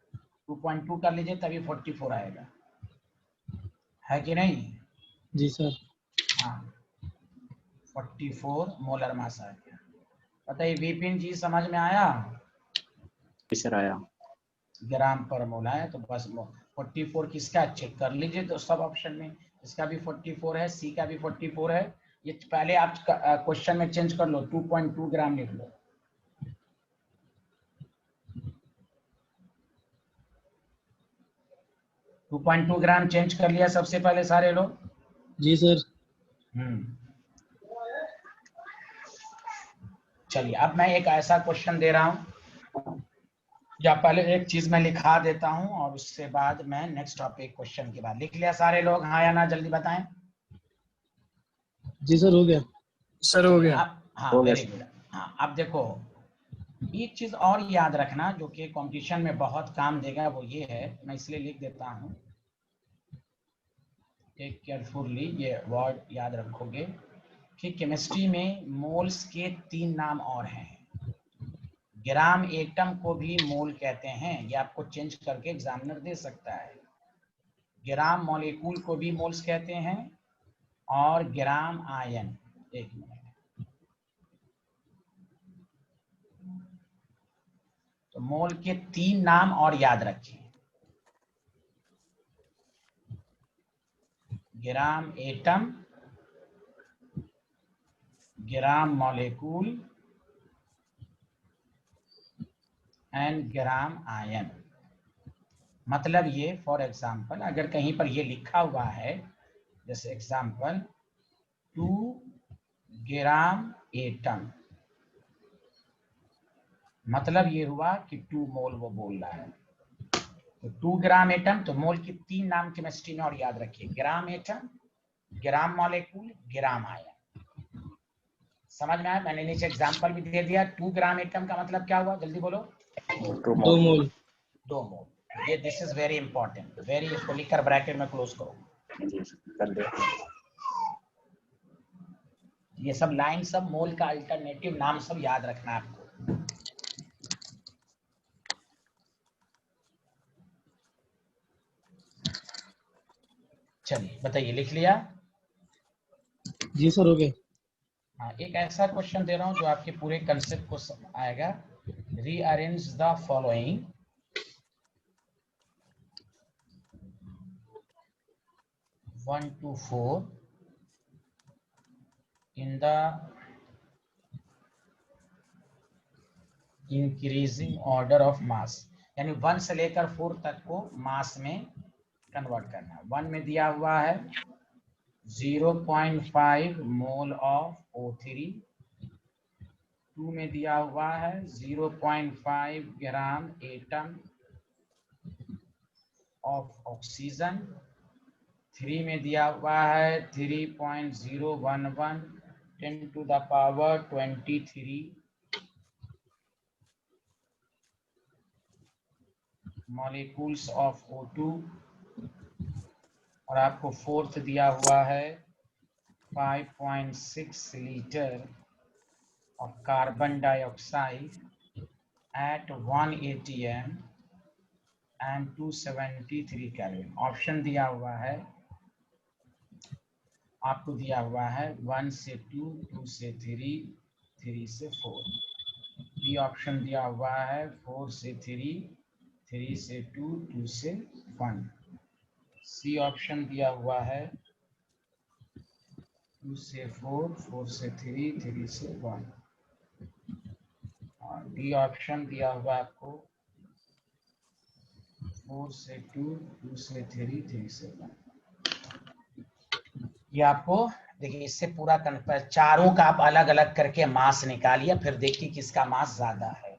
2.2 कर लीजिए तभी 44 आएगा, है कि नहीं? जी सर। हाँ 44 मोलर मास आ गया। बताइए विपिन जी, समझ में आया? जी सर आया। ग्राम पर मोल है तो बस 44 किसका, चेक कर लीजिए तो सब ऑप्शन में, इसका भी 44 है, सी का भी 44 है। ये पहले आप क्वेश्चन में चेंज कर लो, 2.2 ग्राम लिख लो। टू 2.2 ग्राम चेंज कर लिया सबसे पहले सारे लोग? जी सर। चलिए अब मैं एक ऐसा क्वेश्चन दे रहा हूं, या पहले एक चीज मैं लिखा देता हूं और उसके बाद मैं नेक्स्ट टॉपिक क्वेश्चन के बाद। लिख लिया सारे लोग, हाँ या ना, जल्दी बताएं। जी सर हो गया। सर हो गया। अब हाँ हो गया वेरी गुड। हाँ अब देखो, एक चीज और याद रखना जो कि कंपटीशन में बहुत काम देगा, वो ये है, मैं इसलिए लिख देता हूं, टेक केयरफुली, ये वर्ड याद रखोगे कि केमिस्ट्री में मोल्स के 3 नाम और हैं। ग्राम एटम को भी मोल कहते हैं, ये आपको चेंज करके एग्जामिनर दे सकता है। ग्राम मॉलिक्यूल को भी मोल्स कहते हैं, और ग्राम आयन, एक मिनट, तो मोल के 3 नाम और याद रखें, gram atom, gram molecule and gram ion. मतलब ये फॉर एग्जाम्पल अगर कहीं पर ये लिखा हुआ है, जैसे एग्जाम्पल 2 ग्राम एटम, मतलब ये हुआ कि 2 मोल वो बोल रहा है। तो 2 ग्राम एटम, तो मोल की 3 नाम केमिस्ट्री में और याद रखिए, ग्राम एटम, ग्राम मॉलिक्यूल, ग्राम आयन। समझ में आया? मैंने नीचे एग्जांपल भी दे दिया। 2 ग्राम एटम का मतलब क्या हुआ, जल्दी बोलो। 2 2 मोल। मोल। 2 मोल। ये this is very important, very, इसको लिखकर ब्रैकेट में क्लोज करो। जी कर दे। ये सब लाइन, सब मोल का अल्टरनेटिव नाम सब याद रखना है आपको। चलिए बताइए, लिख लिया? जी सर, हो गए। हाँ, एक ऐसा क्वेश्चन दे रहा हूं जो आपके पूरे कंसेप्ट को आएगा। Rearrange the following 1 to 4 in the increasing order of mass, यानी 1 से लेकर 4 तक को मास में कन्वर्ट करना। 1 में दिया हुआ है 0.5 मोल ऑफ O3, 2 में दिया हुआ है 0.5 ग्राम एटम ऑफ ऑक्सीजन, 3 में दिया हुआ है 3.011 10 to the power 23 molecules of O2, और आपको 4th दिया हुआ है 5.6 litre of carbon dioxide eight 1 atm and 273 kelvin. Option दिया हुआ है, आपको दिया हुआ है 1 से 2, 2 से 3, 3 से 4। बी ऑप्शन दिया हुआ है 4 से 3, 3 से 2, 2 से 1। सी ऑप्शन दिया हुआ है 2 से 4, 4 से 3, 3 से 1। और डी ऑप्शन दिया हुआ आपको 4 से 2, 2 से 3, 3 से 1। ये आपको देखिए, इससे पूरा चारों का आप अलग अलग करके मास निकालिए, फिर देखिए किसका मास ज्यादा है।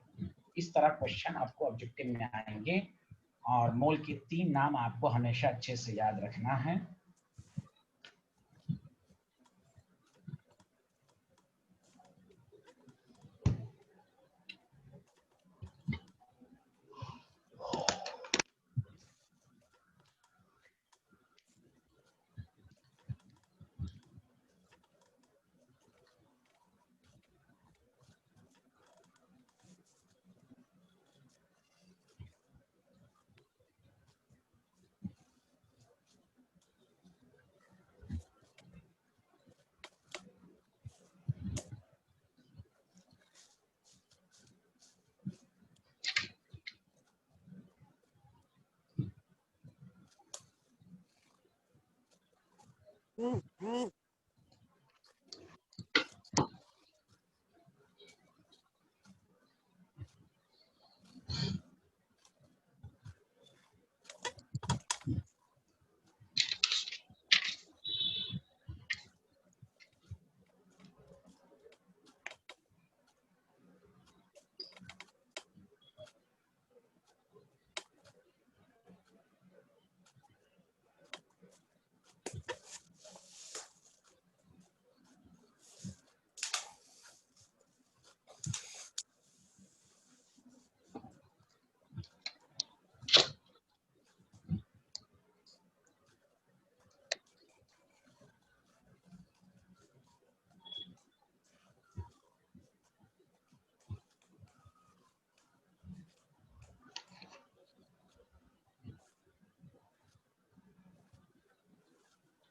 इस तरह क्वेश्चन आपको ऑब्जेक्टिव में आएंगे, और मोल के 3 नाम आपको हमेशा अच्छे से याद रखना है।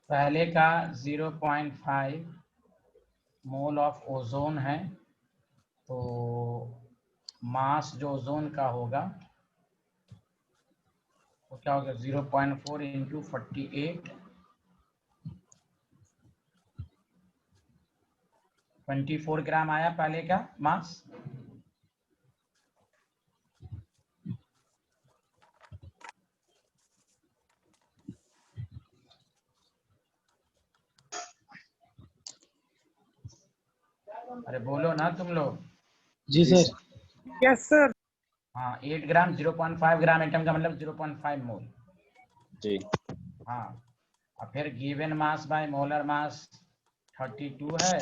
पहले का 0.5 मोल ऑफ ओजोन है, तो मास जो ओजोन का होगा तो क्या होगा 0.4 इंटू 48, 24 ग्राम आया पहले का मास। अरे बोलो ना तुम लोग। जी सर। Yes sir. हाँ 8 ग्राम 0.5 ग्राम एटम का मतलब 0.5 मोल। जी। हाँ और फिर given mass by molar mass 32 है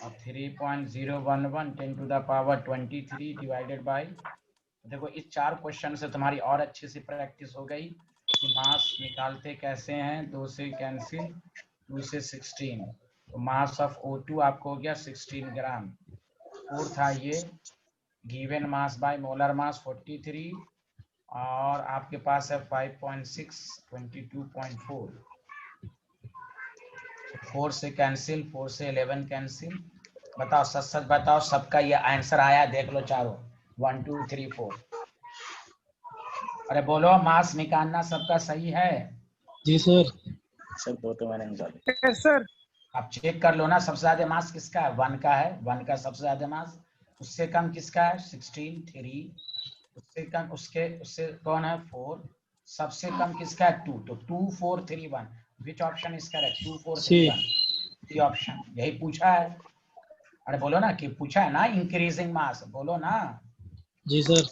और 3.011 10 to the power 23 divided by. देखो इस 4 क्वेश्चन से तुम्हारी और अच्छे से प्रैक्टिस हो गई कि मास निकालते कैसे हैं। 2 से कैंसिल, 2 से 16, तो मास ऑफ O2 आपको हो गया 16 ग्राम। 4 था ये, गिवन मास बाय मोलर मास 43 और आपके पास है 5.6 22.4। 4 से कैंसिल, 4 से 11 कैंसिल। बताओ सच सच बताओ, सबका ये आंसर आया? देख लो चारों, 1 2 3 4। अरे बोलो मास निकालना सबका सही है? जी सर। सर 2 तो मैंने निकाले। Yes sir. आप चेक कर लो ना, सबसे ज्यादा मास किसका है? 1 का है, 1 का सबसे ज्यादा मास। उससे कम किसका है? 16 3। उससे कम उससे कौन है? 4। सबसे कम किसका है? 2। तो 2 4 3 1, which option is correct? 2 4 3 1, C option. यही पूछा है। अरे बोलो ना, कि पूछा है ना इंक्रीजिंग मास, बोलो ना। जी सर।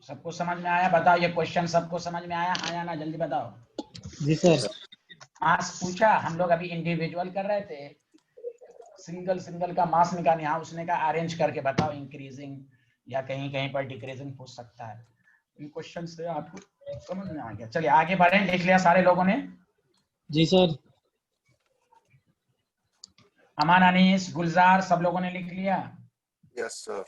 सबको समझ में आया? बताओ ये क्वेश्चन सबको समझ में आया? हाँ या ना, जल्दी बताओ। जी सर। मास पूछा, हम लोग अभी इंडिविजुअल कर रहे थे, सिंगल सिंगल का मास निकालने। हाँ उसने कहा अरेंज करके बताओ, इंक्रीजिंग या कहीं कहीं पर डिक्रीजिंग पूछ सकता है। इन क्वेश्चन से आपको समझ में आ गया। चलिए आगे बढ़ें। लिख लिया सारे लोगों ने? जी सर। अमान, अनीस, गुलजार, सब लोगों ने लिख लिया? Yes sir.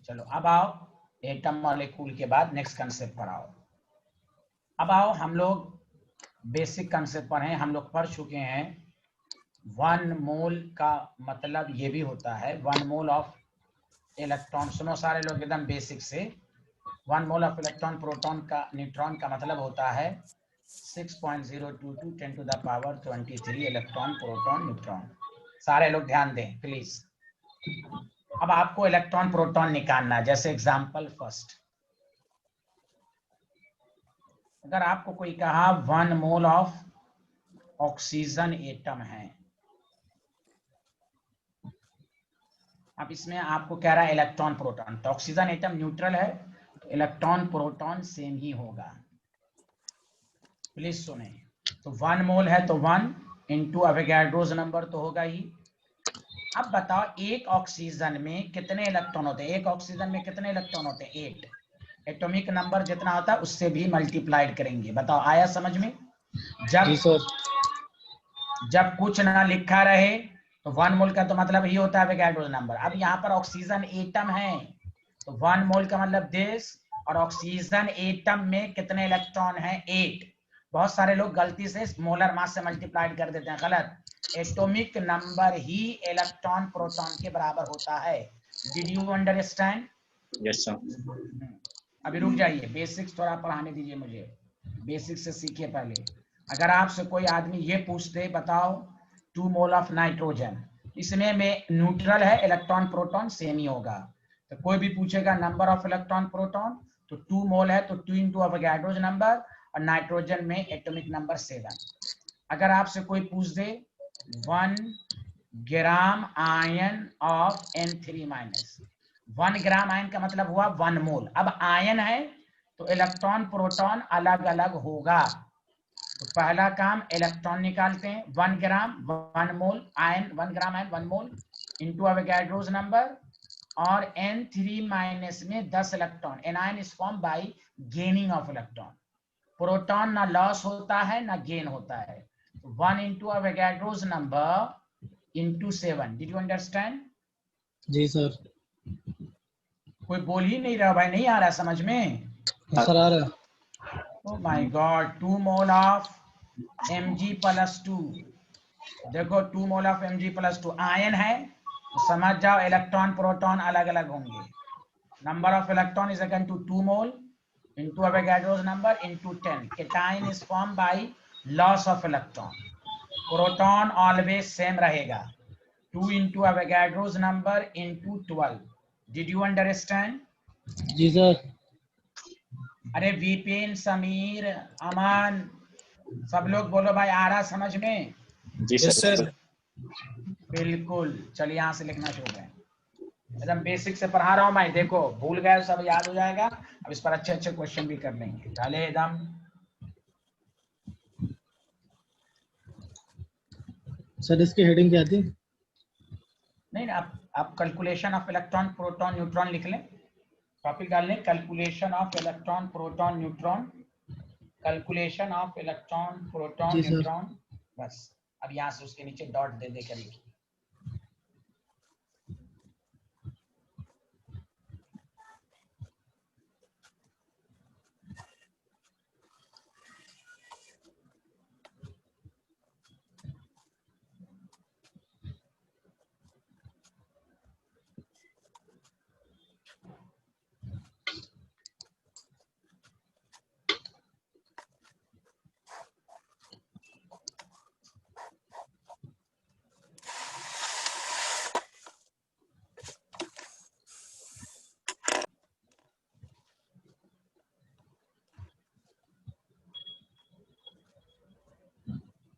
चलो अब आओ एटम मॉलिक्यूल के बाद नेक्स्ट कंसेप्ट पर आओ। अब आओ हम लोग बेसिक कंसेप्ट पर हैं। हम लोग पढ़ चुके हैं 1 मोल का मतलब ये भी होता है 1 मोल ऑफ इलेक्ट्रॉन। सुनो सारे लोग एकदम बेसिक से, 1 मोल ऑफ इलेक्ट्रॉन प्रोटॉन का न्यूट्रॉन का मतलब होता है 6.022 10 to the power 23 electron proton neutron. सारे लोग ध्यान दें प्लीज। अब आपको इलेक्ट्रॉन प्रोटॉन निकालना है। जैसे एग्जांपल फर्स्ट, अगर आपको कोई कहा 1 मोल ऑफ ऑक्सीजन एटम है, अब इसमें आपको कह रहा है इलेक्ट्रॉन प्रोटॉन, तो ऑक्सीजन एटम न्यूट्रल है तो इलेक्ट्रॉन प्रोटॉन सेम ही होगा। प्लीज सुने, तो 1 मोल है तो 1 इंटू अवोगाड्रोस नंबर तो होगा ही। अब बताओ एक ऑक्सीजन में कितने इलेक्ट्रॉन होते हैं? एक ऑक्सीजन में कितने इलेक्ट्रॉन होते हैं? 8। एटॉमिक नंबर जितना होता है उससे भी मल्टीप्लाइड करेंगे। बताओ आया समझ में? जी सर। जब कुछ ना लिखा रहे तो 1 मोल का तो मतलब ये होता है अवोगाड्रो नंबर। अब यहाँ पर ऑक्सीजन एटम है तो 1 मोल का मतलब दिस, और ऑक्सीजन एटम में कितने इलेक्ट्रॉन हैं? 8। बहुत सारे लोग गलती से मोलर मास से मल्टीप्लाइड कर देते हैं, गलत। एटॉमिक नंबर ही इलेक्ट्रॉन प्रोटॉन के बराबर होता है। Did you understand? Yes sir. अभी रुक जाइए, बेसिक्स थोड़ा पढ़ाने दीजिए मुझे, बेसिक से सीखिए पहले। अगर आपसे कोई आदमी ये पूछते बताओ 2 मोल ऑफ नाइट्रोजन, इसमें में न्यूट्रल है, इलेक्ट्रॉन प्रोटॉन सेम ही होगा। तो कोई भी पूछेगा नंबर ऑफ इलेक्ट्रॉन प्रोटॉन तो 2 मोल है तो 2 इंटू अवोगाड्रोस नंबर, और नाइट्रोजन में एटॉमिक नंबर 7। अगर आपसे कोई पूछ दे 1 gram ion of N3-, 1 gram ion का मतलब हुआ 1 मोल। अब आयन है तो इलेक्ट्रॉन प्रोटॉन अलग अलग होगा, तो पहला काम इलेक्ट्रॉन निकालते हैं। 1 gram 1 mole ion, 1 gram ion 1 mole into Avogadro's number, और N3- में 10 electron. Anion is form by gaining of electron. Proton ना लॉस होता है ना गेन होता है। 1 into Avogadro's number into 7। Did you understand? जी सर। कोई बोल ही नहीं रहा भाई, नहीं आ रहा समझ में? सर आ रहा है। Oh my God. 2 mole of Mg+2, देखो 2 मोल ऑफ Mg+2 आयन है तो समझ जाओ इलेक्ट्रॉन प्रोटॉन अलग अलग होंगे। Number of electron is equal to 2 mole into Avogadro's number into 10। Cation is form by loss of electron. Proton always same रहेगा, 2 into Avogadro's number into 12। Did you understand? जी सर। अरे विपिन, समीर, अमन, सब लोग बोलो भाई आ रहा समझ में? जी यस सर। सर। बिल्कुल, चलिए यहाँ से लिखना शुरू करें। एकदम बेसिक से पढ़ा रहा हूँ मैं, देखो भूल गए सब याद हो जाएगा। अब इस पर अच्छे अच्छे क्वेश्चन भी कर लेंगे। चले एकदम। सर इसकी हेडिंग क्या थी? नहीं आप calculation of electron proton neutron लिख लें, टॉपिक डाल लें, calculation of electron proton neutron, calculation of electron proton जी सर। न्यूट्रॉन। बस अब यहाँ से उसके नीचे डॉट दे दे कर लिखिए।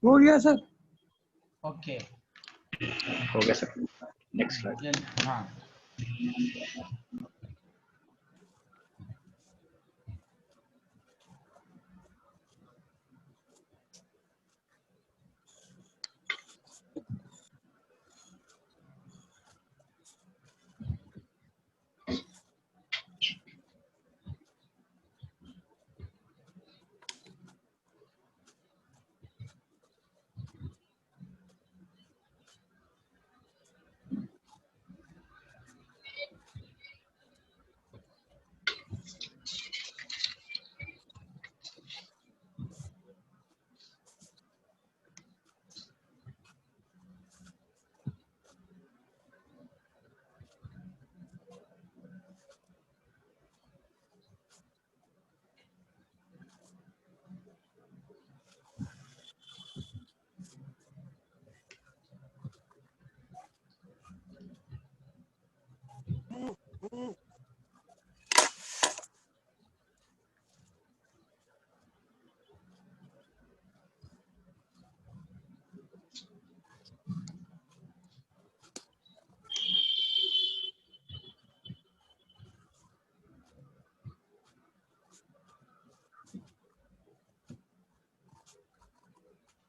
हो गया सर। ओके हो गया सर। Next slide. हाँ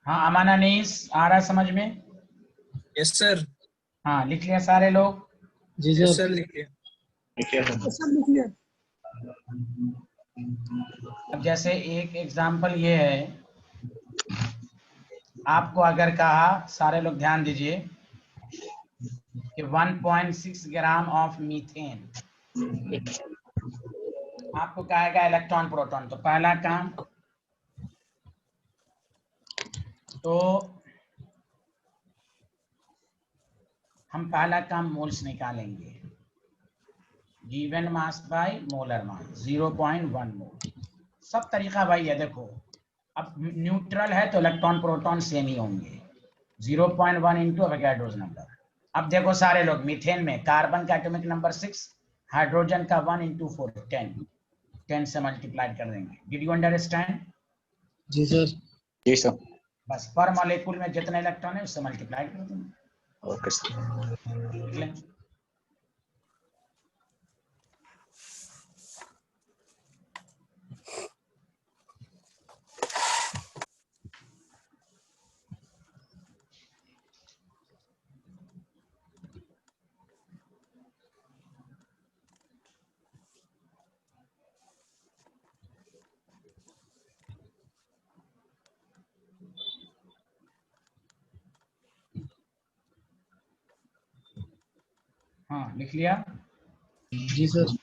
हाँ, अमान अनीस आ रहा है समझ में? Yes sir. हाँ लिख लिया सारे लोग? जी यस सर। सर लिखिए। लिखिए सर। सब लिख लिया। अब जैसे एक एग्जांपल ये है, आपको अगर कहा, सारे लोग ध्यान दीजिए, कि 1.6 ग्राम ऑफ मीथेन आपको कहेगा इलेक्ट्रॉन प्रोटॉन, तो पहला काम तो हम पहला काम मोल्स निकालेंगे, गिवन मास बाय मोलर मास 0.1 मोल। सब तरीका वही है। देखो अब न्यूट्रल है तो इलेक्ट्रॉन प्रोटॉन सेम ही होंगे, 0.1 इंटू अवोगाड्रोस नंबर। अब देखो सारे लोग, मीथेन में कार्बन का एटॉमिक नंबर 6, हाइड्रोजन का 1 इंटू 4 10 से मल्टीप्लाई कर देंगे। Did you understand? जी सर। जी सर। बस पर मॉलिक्यूल में जितने इलेक्ट्रॉन है उससे मल्टीप्लाई कर देंगे। Okay sir. लिख लें। हाँ लिख लिया? जी सर।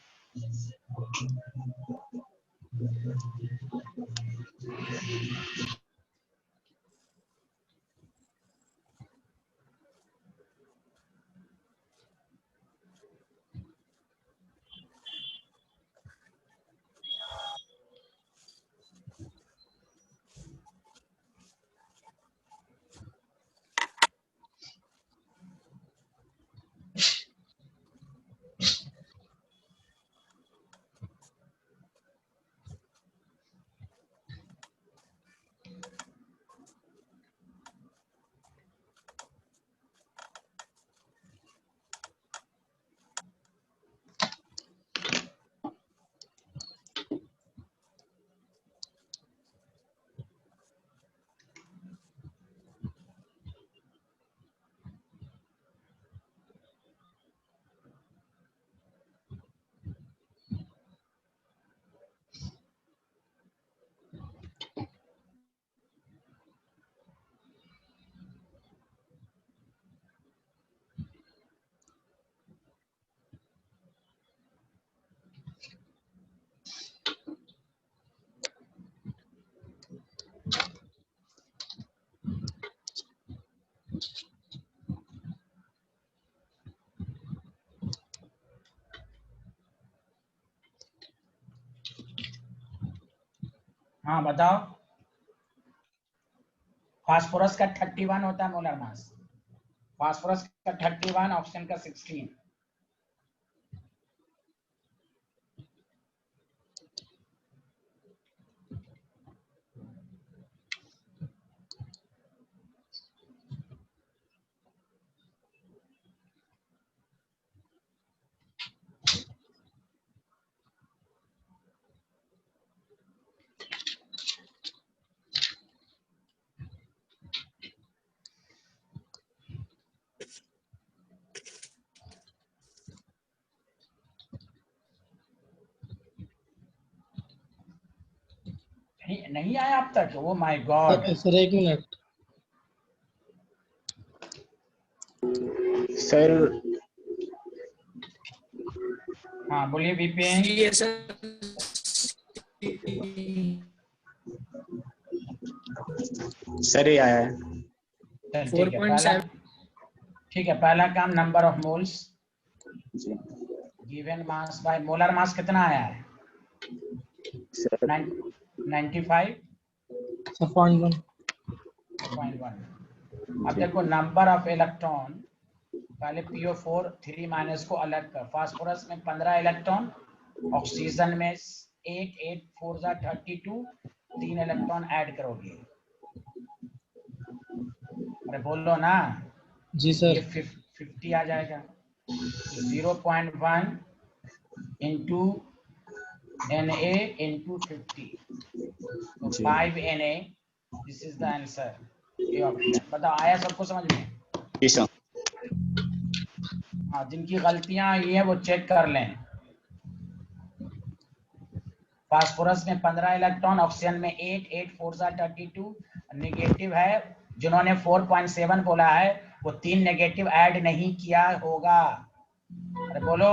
हाँ बताओ। फास्फोरस का 31 होता है मोलर मास, फास्फोरस का 31, ऑक्सीजन का 16। नहीं आया अब तक? Oh my God. Sir 1 minute. Sir हाँ बोलिए विपिन। सी है सर। सर ये आया है। चल ठीक है, पहला 4.7। ठीक है, पहला काम नंबर ऑफ मोल्स जी given mass by molar mass कितना आया है? सर 95.1। सर 0.1। अब देखो नंबर ऑफ इलेक्ट्रॉन, पहले PO4 3 माइनस को अलग कर। फास्फोरस में 15 इलेक्ट्रॉन, ऑक्सीजन में 8, 8 4 जा 32, 3 इलेक्ट्रॉन ऐड करोगे। अरे बोलो ना। जी ये सर। 50 आ जाएगा। 0.1 इंटू Na इंटू 50, तो जी 5 Na। This is the answer, ये ऑप्शन। बताओ आया सबको समझ में? जी सर। हाँ, जिनकी गलतियां आई है वो चेक कर लें। फास्फोरस में 15 इलेक्ट्रॉन, ऑक्सीजन में 8, 8 4 जा 32, नेगेटिव है। जिन्होंने 4.7 बोला है वो 3 नेगेटिव ऐड नहीं किया होगा। अरे बोलो।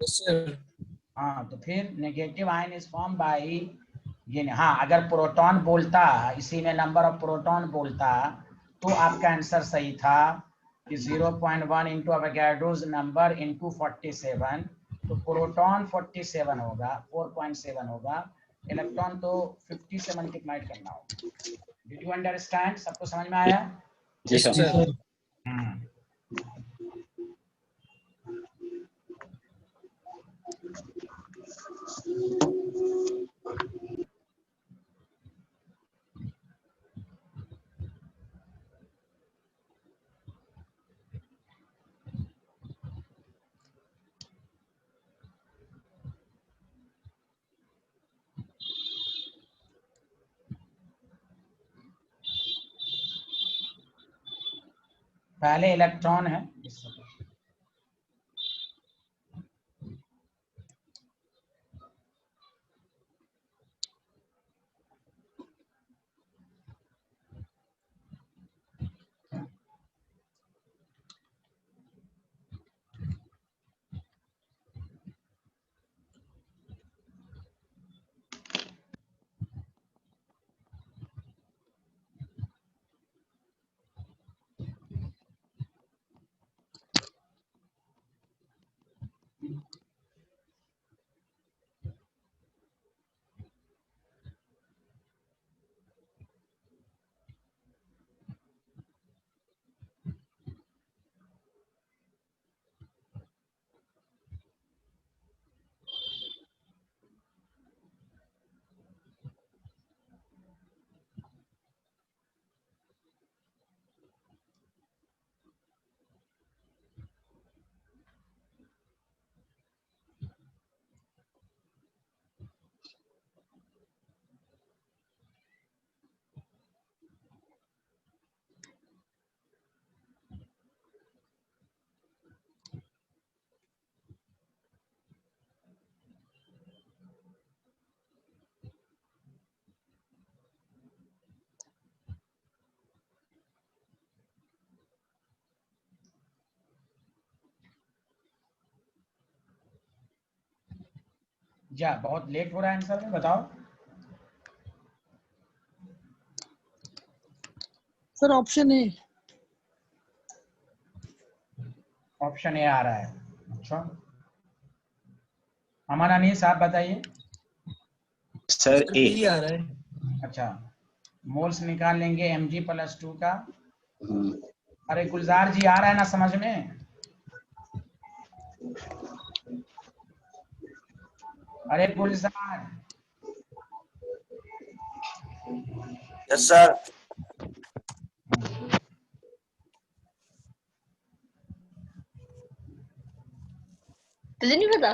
Yes sir. हाँ, तो फिर negative ion is form bye ये नहीं। हाँ, अगर प्रोटॉन बोलता, इसी में नंबर ऑफ प्रोटॉन बोलता, तो आपका आंसर सही था कि 0.1 इंटू अवोगाड्रोस नंबर इंटू 47, तो प्रोटॉन 47 होगा, 4.7 होगा। इलेक्ट्रॉन तो 50 से मल्टीप्लाइड करना होगा। Did you understand? सबको समझ में आया? जी यस सर। जी सर। सर। हम्म। पहले इलेक्ट्रॉन है, जा बहुत लेट हो रहा है आंसर में, बताओ। Sir option A. Option A आ रहा है। अच्छा, हमारा नहीं, साहब बताइए। Sir sir A. बी आ रहा है। अच्छा, मोल्स निकाल लेंगे Mg+2 का। हम्म, अरे गुलजार जी आ रहा है ना समझ में? अरे गुलजार, यस सर। तुझे नहीं पता?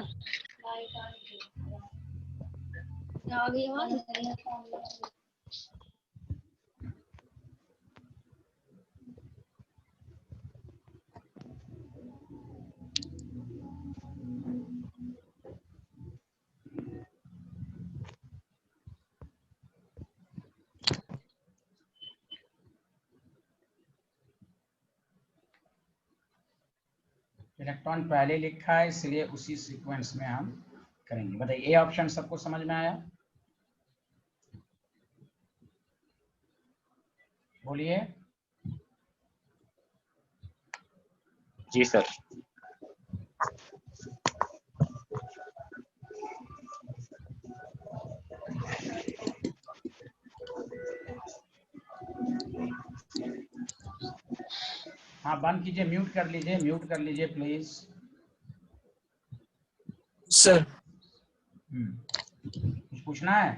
इलेक्ट्रॉन पहले लिखा है इसलिए उसी सीक्वेंस में हम करेंगे। बताइए, ये ऑप्शन सबको समझ में आया? बोलिए। जी सर। हाँ बंद कीजिए, म्यूट कर लीजिए प्लीज। सर कुछ पूछना है?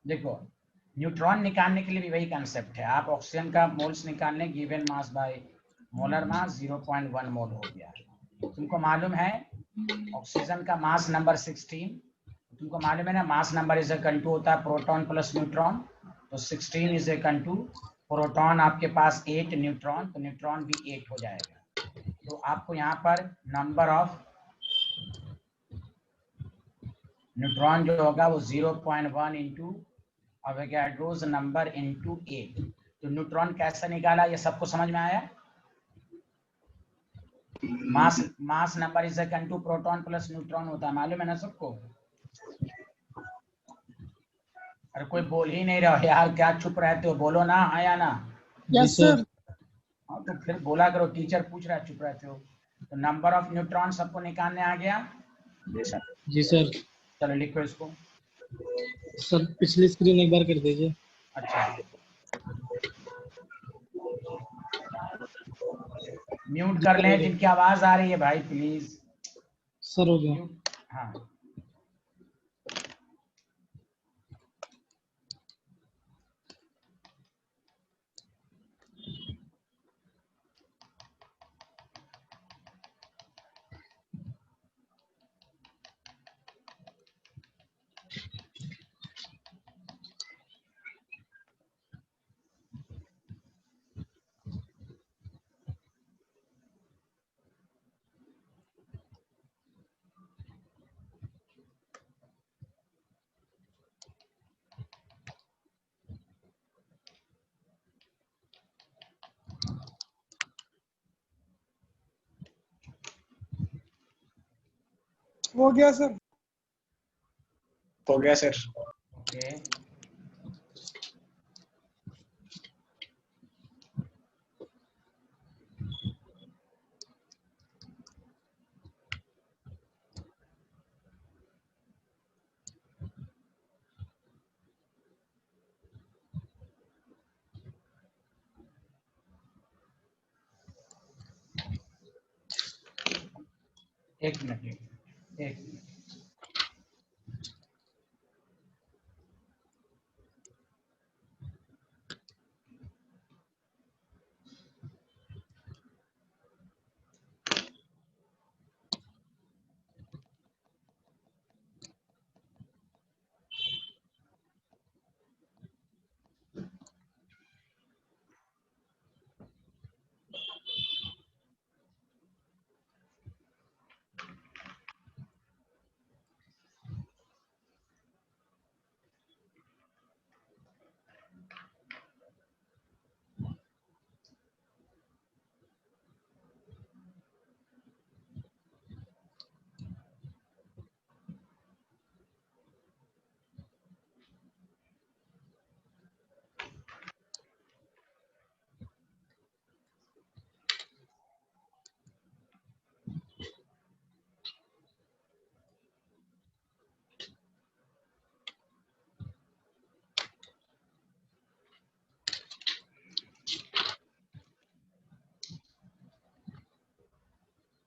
देखो, न्यूट्रॉन निकालने के लिए भी वही कंसेप्ट है। आप ऑक्सीजन का मोल्स निकालने, गिवन मास बाय मोलर मास 0.1 मोल हो गया। तुमको मालूम है ऑक्सीजन का मास नंबर 16, तुमको मालूम है ना, mass number is equal to होता है प्रोटॉन प्लस न्यूट्रॉन। तो 16 इज इक्वल टू प्रोटॉन आपके पास 8, न्यूट्रॉन तो न्यूट्रॉन भी 8 हो जाएगा। तो आपको यहाँ पर नंबर ऑफ न्यूट्रॉन जो होगा वो 0.1 इंटू अवोगाड्रोस नंबर इंटू 8। तो न्यूट्रॉन कैसे निकाला, ये सबको समझ में आया? Mass number is equal to proton plus neutron होता है, मालूम है ना सबको? अरे कोई बोल ही नहीं रहा यार, क्या चुप रहते हो? बोलो ना, हाँ या ना? Yes sir. हाँ तो फिर बोला करो, टीचर पूछ रहा है चुप रहते हो। तो नंबर ऑफ न्यूट्रॉन सबको निकालने आ गया? जी सर। जी सर। चलो लिखो इसको। सर पिछली स्क्रीन एक बार कर दीजिए। अच्छा, म्यूट कर लें जिनकी आवाज आ रही है भाई प्लीज। सर हो गया। म्यूट, हाँ। हो गया सर। हो गया सर। ओके, एक मिनट, एक मिनट।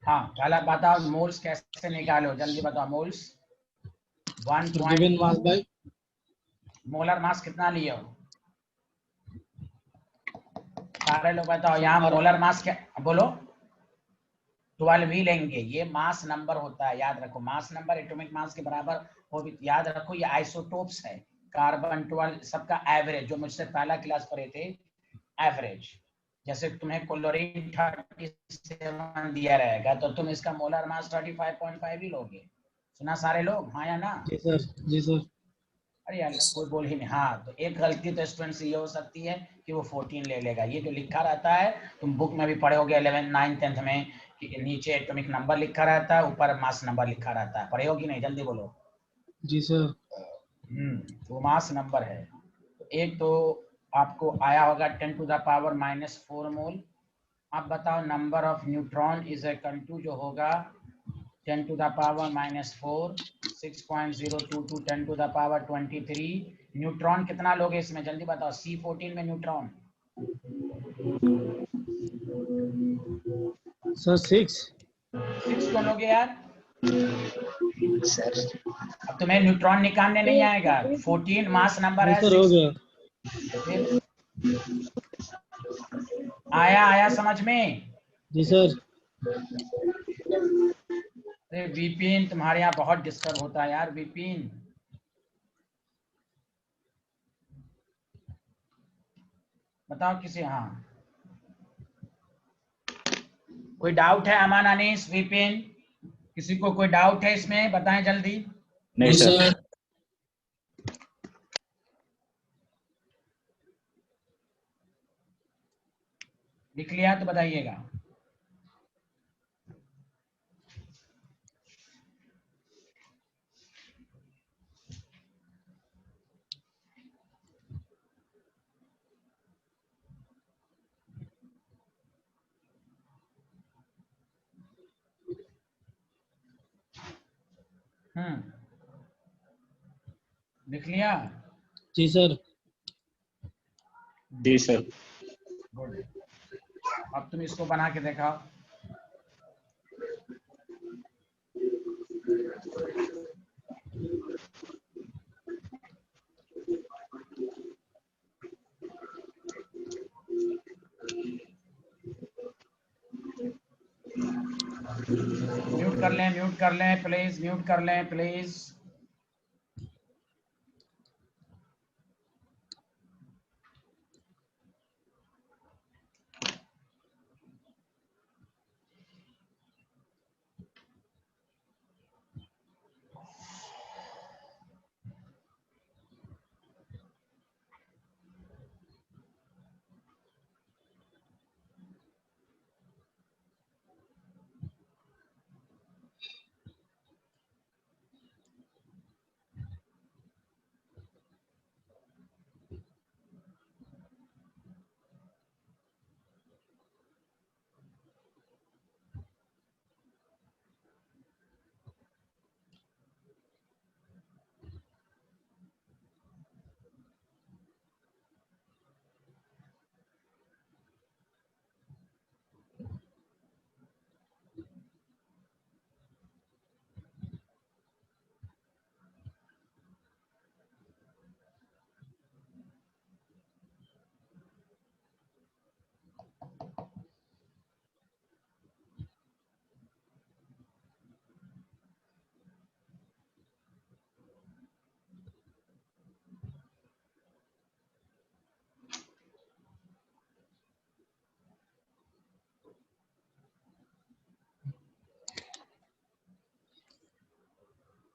हाँ पहला बताओ मोल्स कैसे निकालो, जल्दी बताओ। Moles given mass by molar mass कितना लिए हो सारे लोग बताओ। यहाँ मोलर मास क्या बोलो, 12 ही लेंगे। ये मास नंबर होता है, याद रखो। मास नंबर एटॉमिक मास के बराबर हो भी, याद रखो ये आइसोटोप्स है। कार्बन 12 सबका एवरेज, जो मुझसे पहला क्लास पढ़े थे, एवरेज। जैसे तुम्हें क्लोरीन 37 दिया रहेगा तो तुम इसका मोलर मास 35.5 ही लोगे। सुना सारे लोग, हाँ या ना? जी सर, जी सर। अरे यार कोई बोल ही नहीं। हाँ तो एक गलती तो स्टूडेंट से ये हो सकती है कि वो 14 ले लेगा। ये जो लिखा रहता है, तुम बुक में भी पढ़े होगे 11th 9th 10th में, कि नीचे एटॉमिक नंबर लिखा रहता है, ऊपर मास नंबर लिखा रहता है। पढ़े हो कि नहीं, जल्दी बोलो। जी सर। वो मास नंबर है। तो एक तो आपको आया होगा 10⁻⁻⁴ मोल। अब बताओ number of neutron is equal to जो होगा 10⁻⁻⁴ 6.022 10⁻23। न्यूट्रॉन कितना लोगे इसमें, जल्दी बताओ। C14 में न्यूट्रॉन सर 6 क्यों लोगे यार? सर अब तुम्हें न्यूट्रॉन निकालने नहीं आएगा। 14 मास नंबर है, सर हो 6 गया। फिर आया समझ में? जी सर। अरे विपिन तुम्हारे यहाँ बहुत डिस्टर्ब होता है यार। विपिन बताओ किसी, हाँ कोई डाउट है? अमान, अनीस, विपिन, किसी को कोई डाउट है इसमें, बताएं जल्दी। नहीं सर। लिख लिया तो बताइएगा। लिख लिया? जी सर। जी सर। गुड। अब तुम इसको बना के दिखाओ। म्यूट कर लें प्लीज, म्यूट कर लें प्लीज।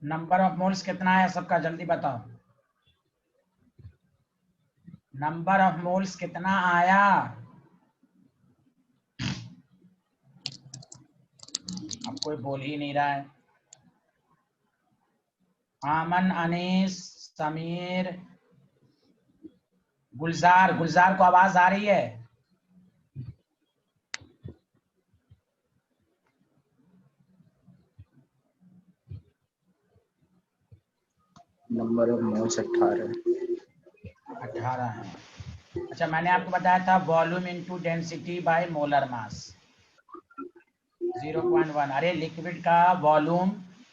नंबर ऑफ मोल्स कितना है सबका, जल्दी बताओ। नंबर ऑफ मोल्स कितना आया? अब कोई बोल ही नहीं रहा है। आमन, अनीस, समीर, गुलजार। गुलजार को आवाज आ रही है? नंबर ऑफ मोल्स 18 है। अच्छा मैंने आपको बताया था volume into density bye molar मास। 0.1। अरे लिक्विड का वॉल्यूम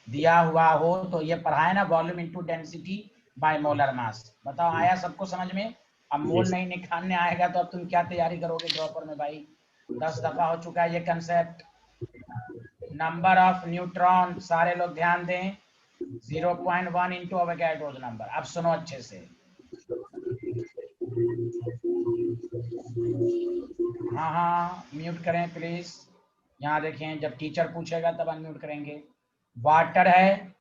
दिया हुआ हो तो ये पढ़ाए ना, volume into density bye molar मास। बताओ आया सबको समझ में? अब मोल Yes. नहीं निकालने आएगा तो अब तुम क्या तैयारी करोगे ड्रॉपर में भाई? 10 दफा हो चुका है ये कंसेप्ट। नंबर ऑफ न्यूट्रॉन, सारे लोग ध्यान दें, 0.1 इंटू अवोगाड्रोस नंबर। अब सुनो अच्छे से। हाँ हाँ म्यूट करें प्लीज। यहाँ देखें, जब टीचर पूछेगा तब अनम्यूट करेंगे। वाटर है,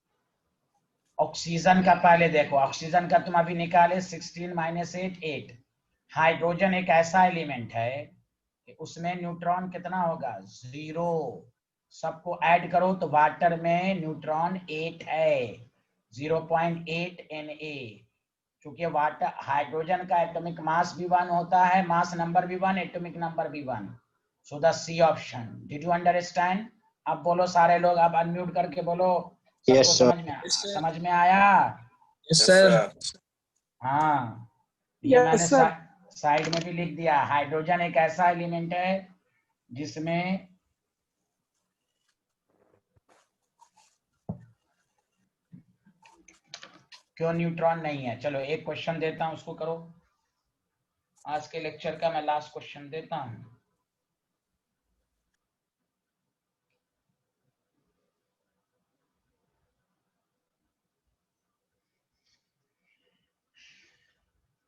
ऑक्सीजन का पहले देखो, ऑक्सीजन का तुम अभी निकाले 16 - 8 8। हाइड्रोजन एक ऐसा एलिमेंट है कि उसमें न्यूट्रॉन कितना होगा? 0। सबको ऐड करो तो वाटर में न्यूट्रॉन 8 है, 0.8 Na। क्योंकि वाटर, हाइड्रोजन का एटॉमिक मास भी 1 होता है, मास नंबर भी 1, एटॉमिक नंबर भी 1। So the C option. Did you understand? अब बोलो सारे लोग, अब अनम्यूट करके बोलो। सबको Yes, sir. समझ में आया? Yes sir. हाँ, ये मैंने यस सर। साइड में भी लिख दिया। हाइड्रोजन एक ऐसा एलिमेंट है जिसमें क्यों न्यूट्रॉन नहीं है। चलो एक क्वेश्चन देता हूं, उसको करो। आज के लेक्चर का मैं लास्ट क्वेश्चन देता हूं।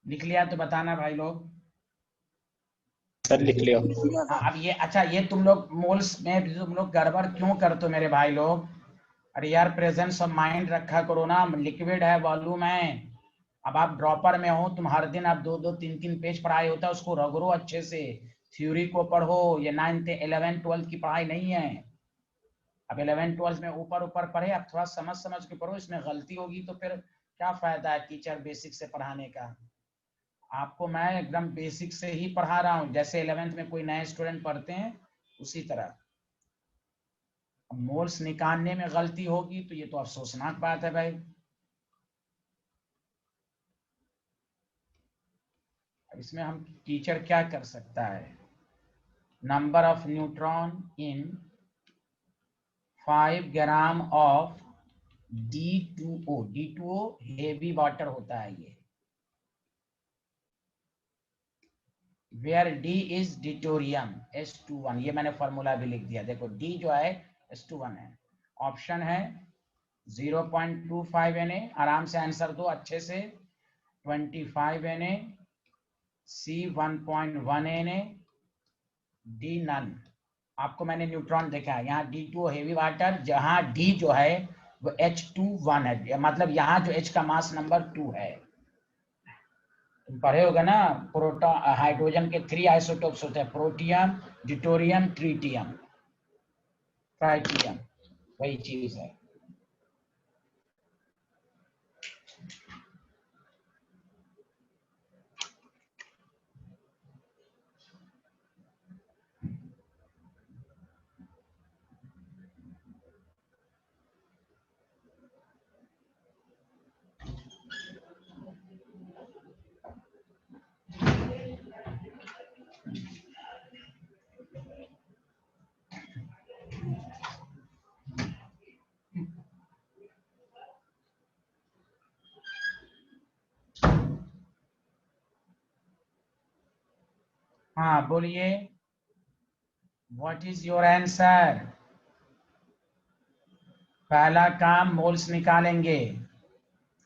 लिख लिया तो बताना भाई लोग। Sir, लिख लिया। हाँ, अब ये अच्छा, ये तुम लोग मोल्स में तुम लोग गड़बड़ क्यों करते हो मेरे भाई लोग? अरे यार प्रेजेंस ऑफ माइंड रखा करो ना, लिक्विड है, वॉल्यूम है। अब आप ड्रॉपर में हो, तुम हर दिन आप 2-2 3-3 पेज पढ़ाई होता है, उसको रगड़ो अच्छे से, थ्योरी को पढ़ो। ये 9th 11th 12th की पढ़ाई नहीं है। अब 11th 12th में ऊपर ऊपर पढ़े, अब थोड़ा समझ समझ के पढ़ो। इसमें गलती होगी तो फिर क्या फायदा है टीचर बेसिक से पढ़ाने का? आपको मैं एकदम बेसिक से ही पढ़ा रहा हूँ, जैसे 11th में कोई नए स्टूडेंट पढ़ते हैं उसी तरह। मोल्स निकालने में गलती होगी तो ये तो अफसोसनाक बात है भाई। इसमें हम टीचर क्या कर सकता है? Number of neutron in 5 gram of D2O। D2O heavy water होता है ये, वेयर D इज डिटोरियम H2O। ये मैंने फॉर्मूला भी लिख दिया, देखो D जो है H2O है। ऑप्शन है 0.25 Na, आराम से आंसर दो अच्छे से। 25 Na, C 1.1 Na, D none. आपको मैंने न्यूट्रॉन देखा है, यहाँ D2O हेवी वाटर, जहाँ D जो है वो H2O है, मतलब यहाँ जो H का मास नंबर 2 है। तुम पढ़े होगा ना, प्रोटॉन हाइड्रोजन के 3 आइसोटोप्स होते हैं, प्रोटियम, ड्यूटेरियम, ट्रिटियम, ट्राइटियम, वही चीज है। हाँ बोलिए, व्हाट इज योर आंसर? पहला काम मोल्स निकालेंगे,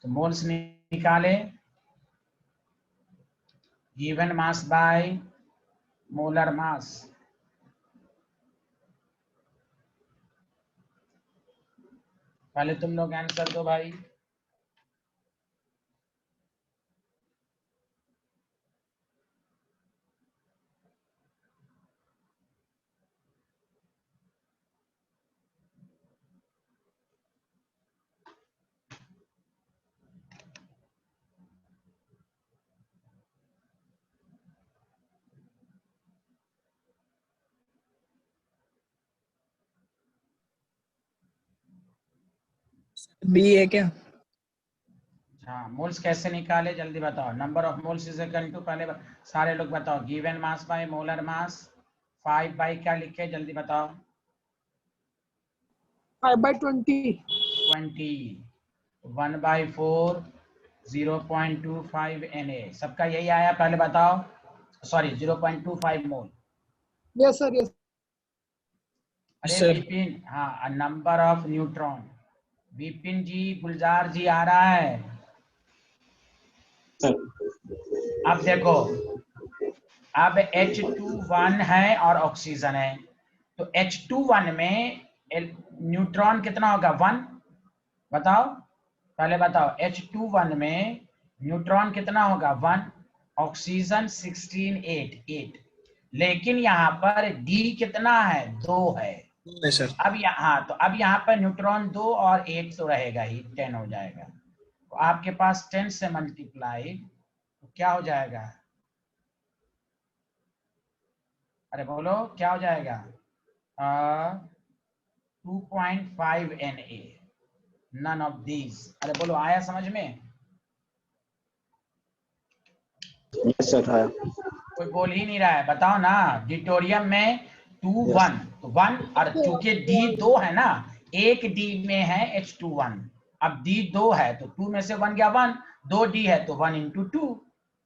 तो मोल्स निकाले, गिवन मास बाय मोलर मास। पहले तुम लोग आंसर दो भाई। बी है क्या? हाँ, मोल्स कैसे निकाले जल्दी बताओ। Number of moles is equal to, पहले सारे लोग बताओ, given mass by molar mass. 5 by क्या लिखे जल्दी बताओ। 5/20 20 1/4 0.25 Na। सबका यही आया, पहले बताओ। सॉरी 0.25 मोल। यस सर यस अरे सर। विपिन, हाँ, नंबर ऑफ न्यूट्रॉन। विपिन जी, गुलजार जी आ रहा है। अब देखो, अब H21 है और ऑक्सीजन है, तो H21 में न्यूट्रॉन कितना होगा? 1। बताओ, पहले बताओ, H21 में न्यूट्रॉन कितना होगा? 1। ऑक्सीजन 16 8। लेकिन यहाँ पर D कितना है? 2 है। नहीं सर। अब यहाँ, तो अब यहाँ पर न्यूट्रॉन 2 और 8 तो रहेगा ही, 10 हो जाएगा। तो आपके पास 10 से मल्टीप्लाई, तो क्या हो जाएगा? अरे बोलो, क्या हो जाएगा? 2.5 Na। None of these. अरे बोलो, आया समझ में? यस सर आया। कोई बोल ही नहीं रहा है, बताओ ना। डिटोरियम में 2 1, तो 1, और चूंकि D 2 है ना, एक D में है H21। अब D 2 है तो 2 में से 1 गया 1, 2 D है तो 1 × 2,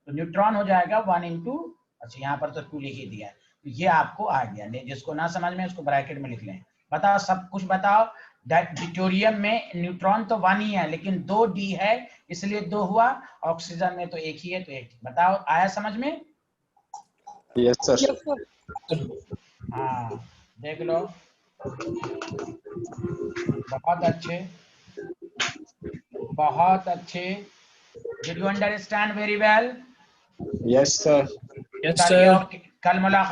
तो न्यूट्रॉन हो जाएगा 1 × अच्छा, यहाँ पर तो 2 लिख ही दिया है, तो ये आपको आ गया। जिसको ना समझ में उसको ब्रैकेट में लिख लें। बताओ, सब कुछ बताओ। डिटोरियम में न्यूट्रॉन तो 1 ही है, लेकिन 2 D है, इसलिए 2 हुआ। ऑक्सीजन में तो 1 ही है, तो 1। बताओ, आया समझ में? Yes sir. यस सर हाँ, देख लो, बहुत अच्छे, बहुत अच्छे। Did you understand very well? Yes sir. Yes चलिए, सर। कल मुलाकात।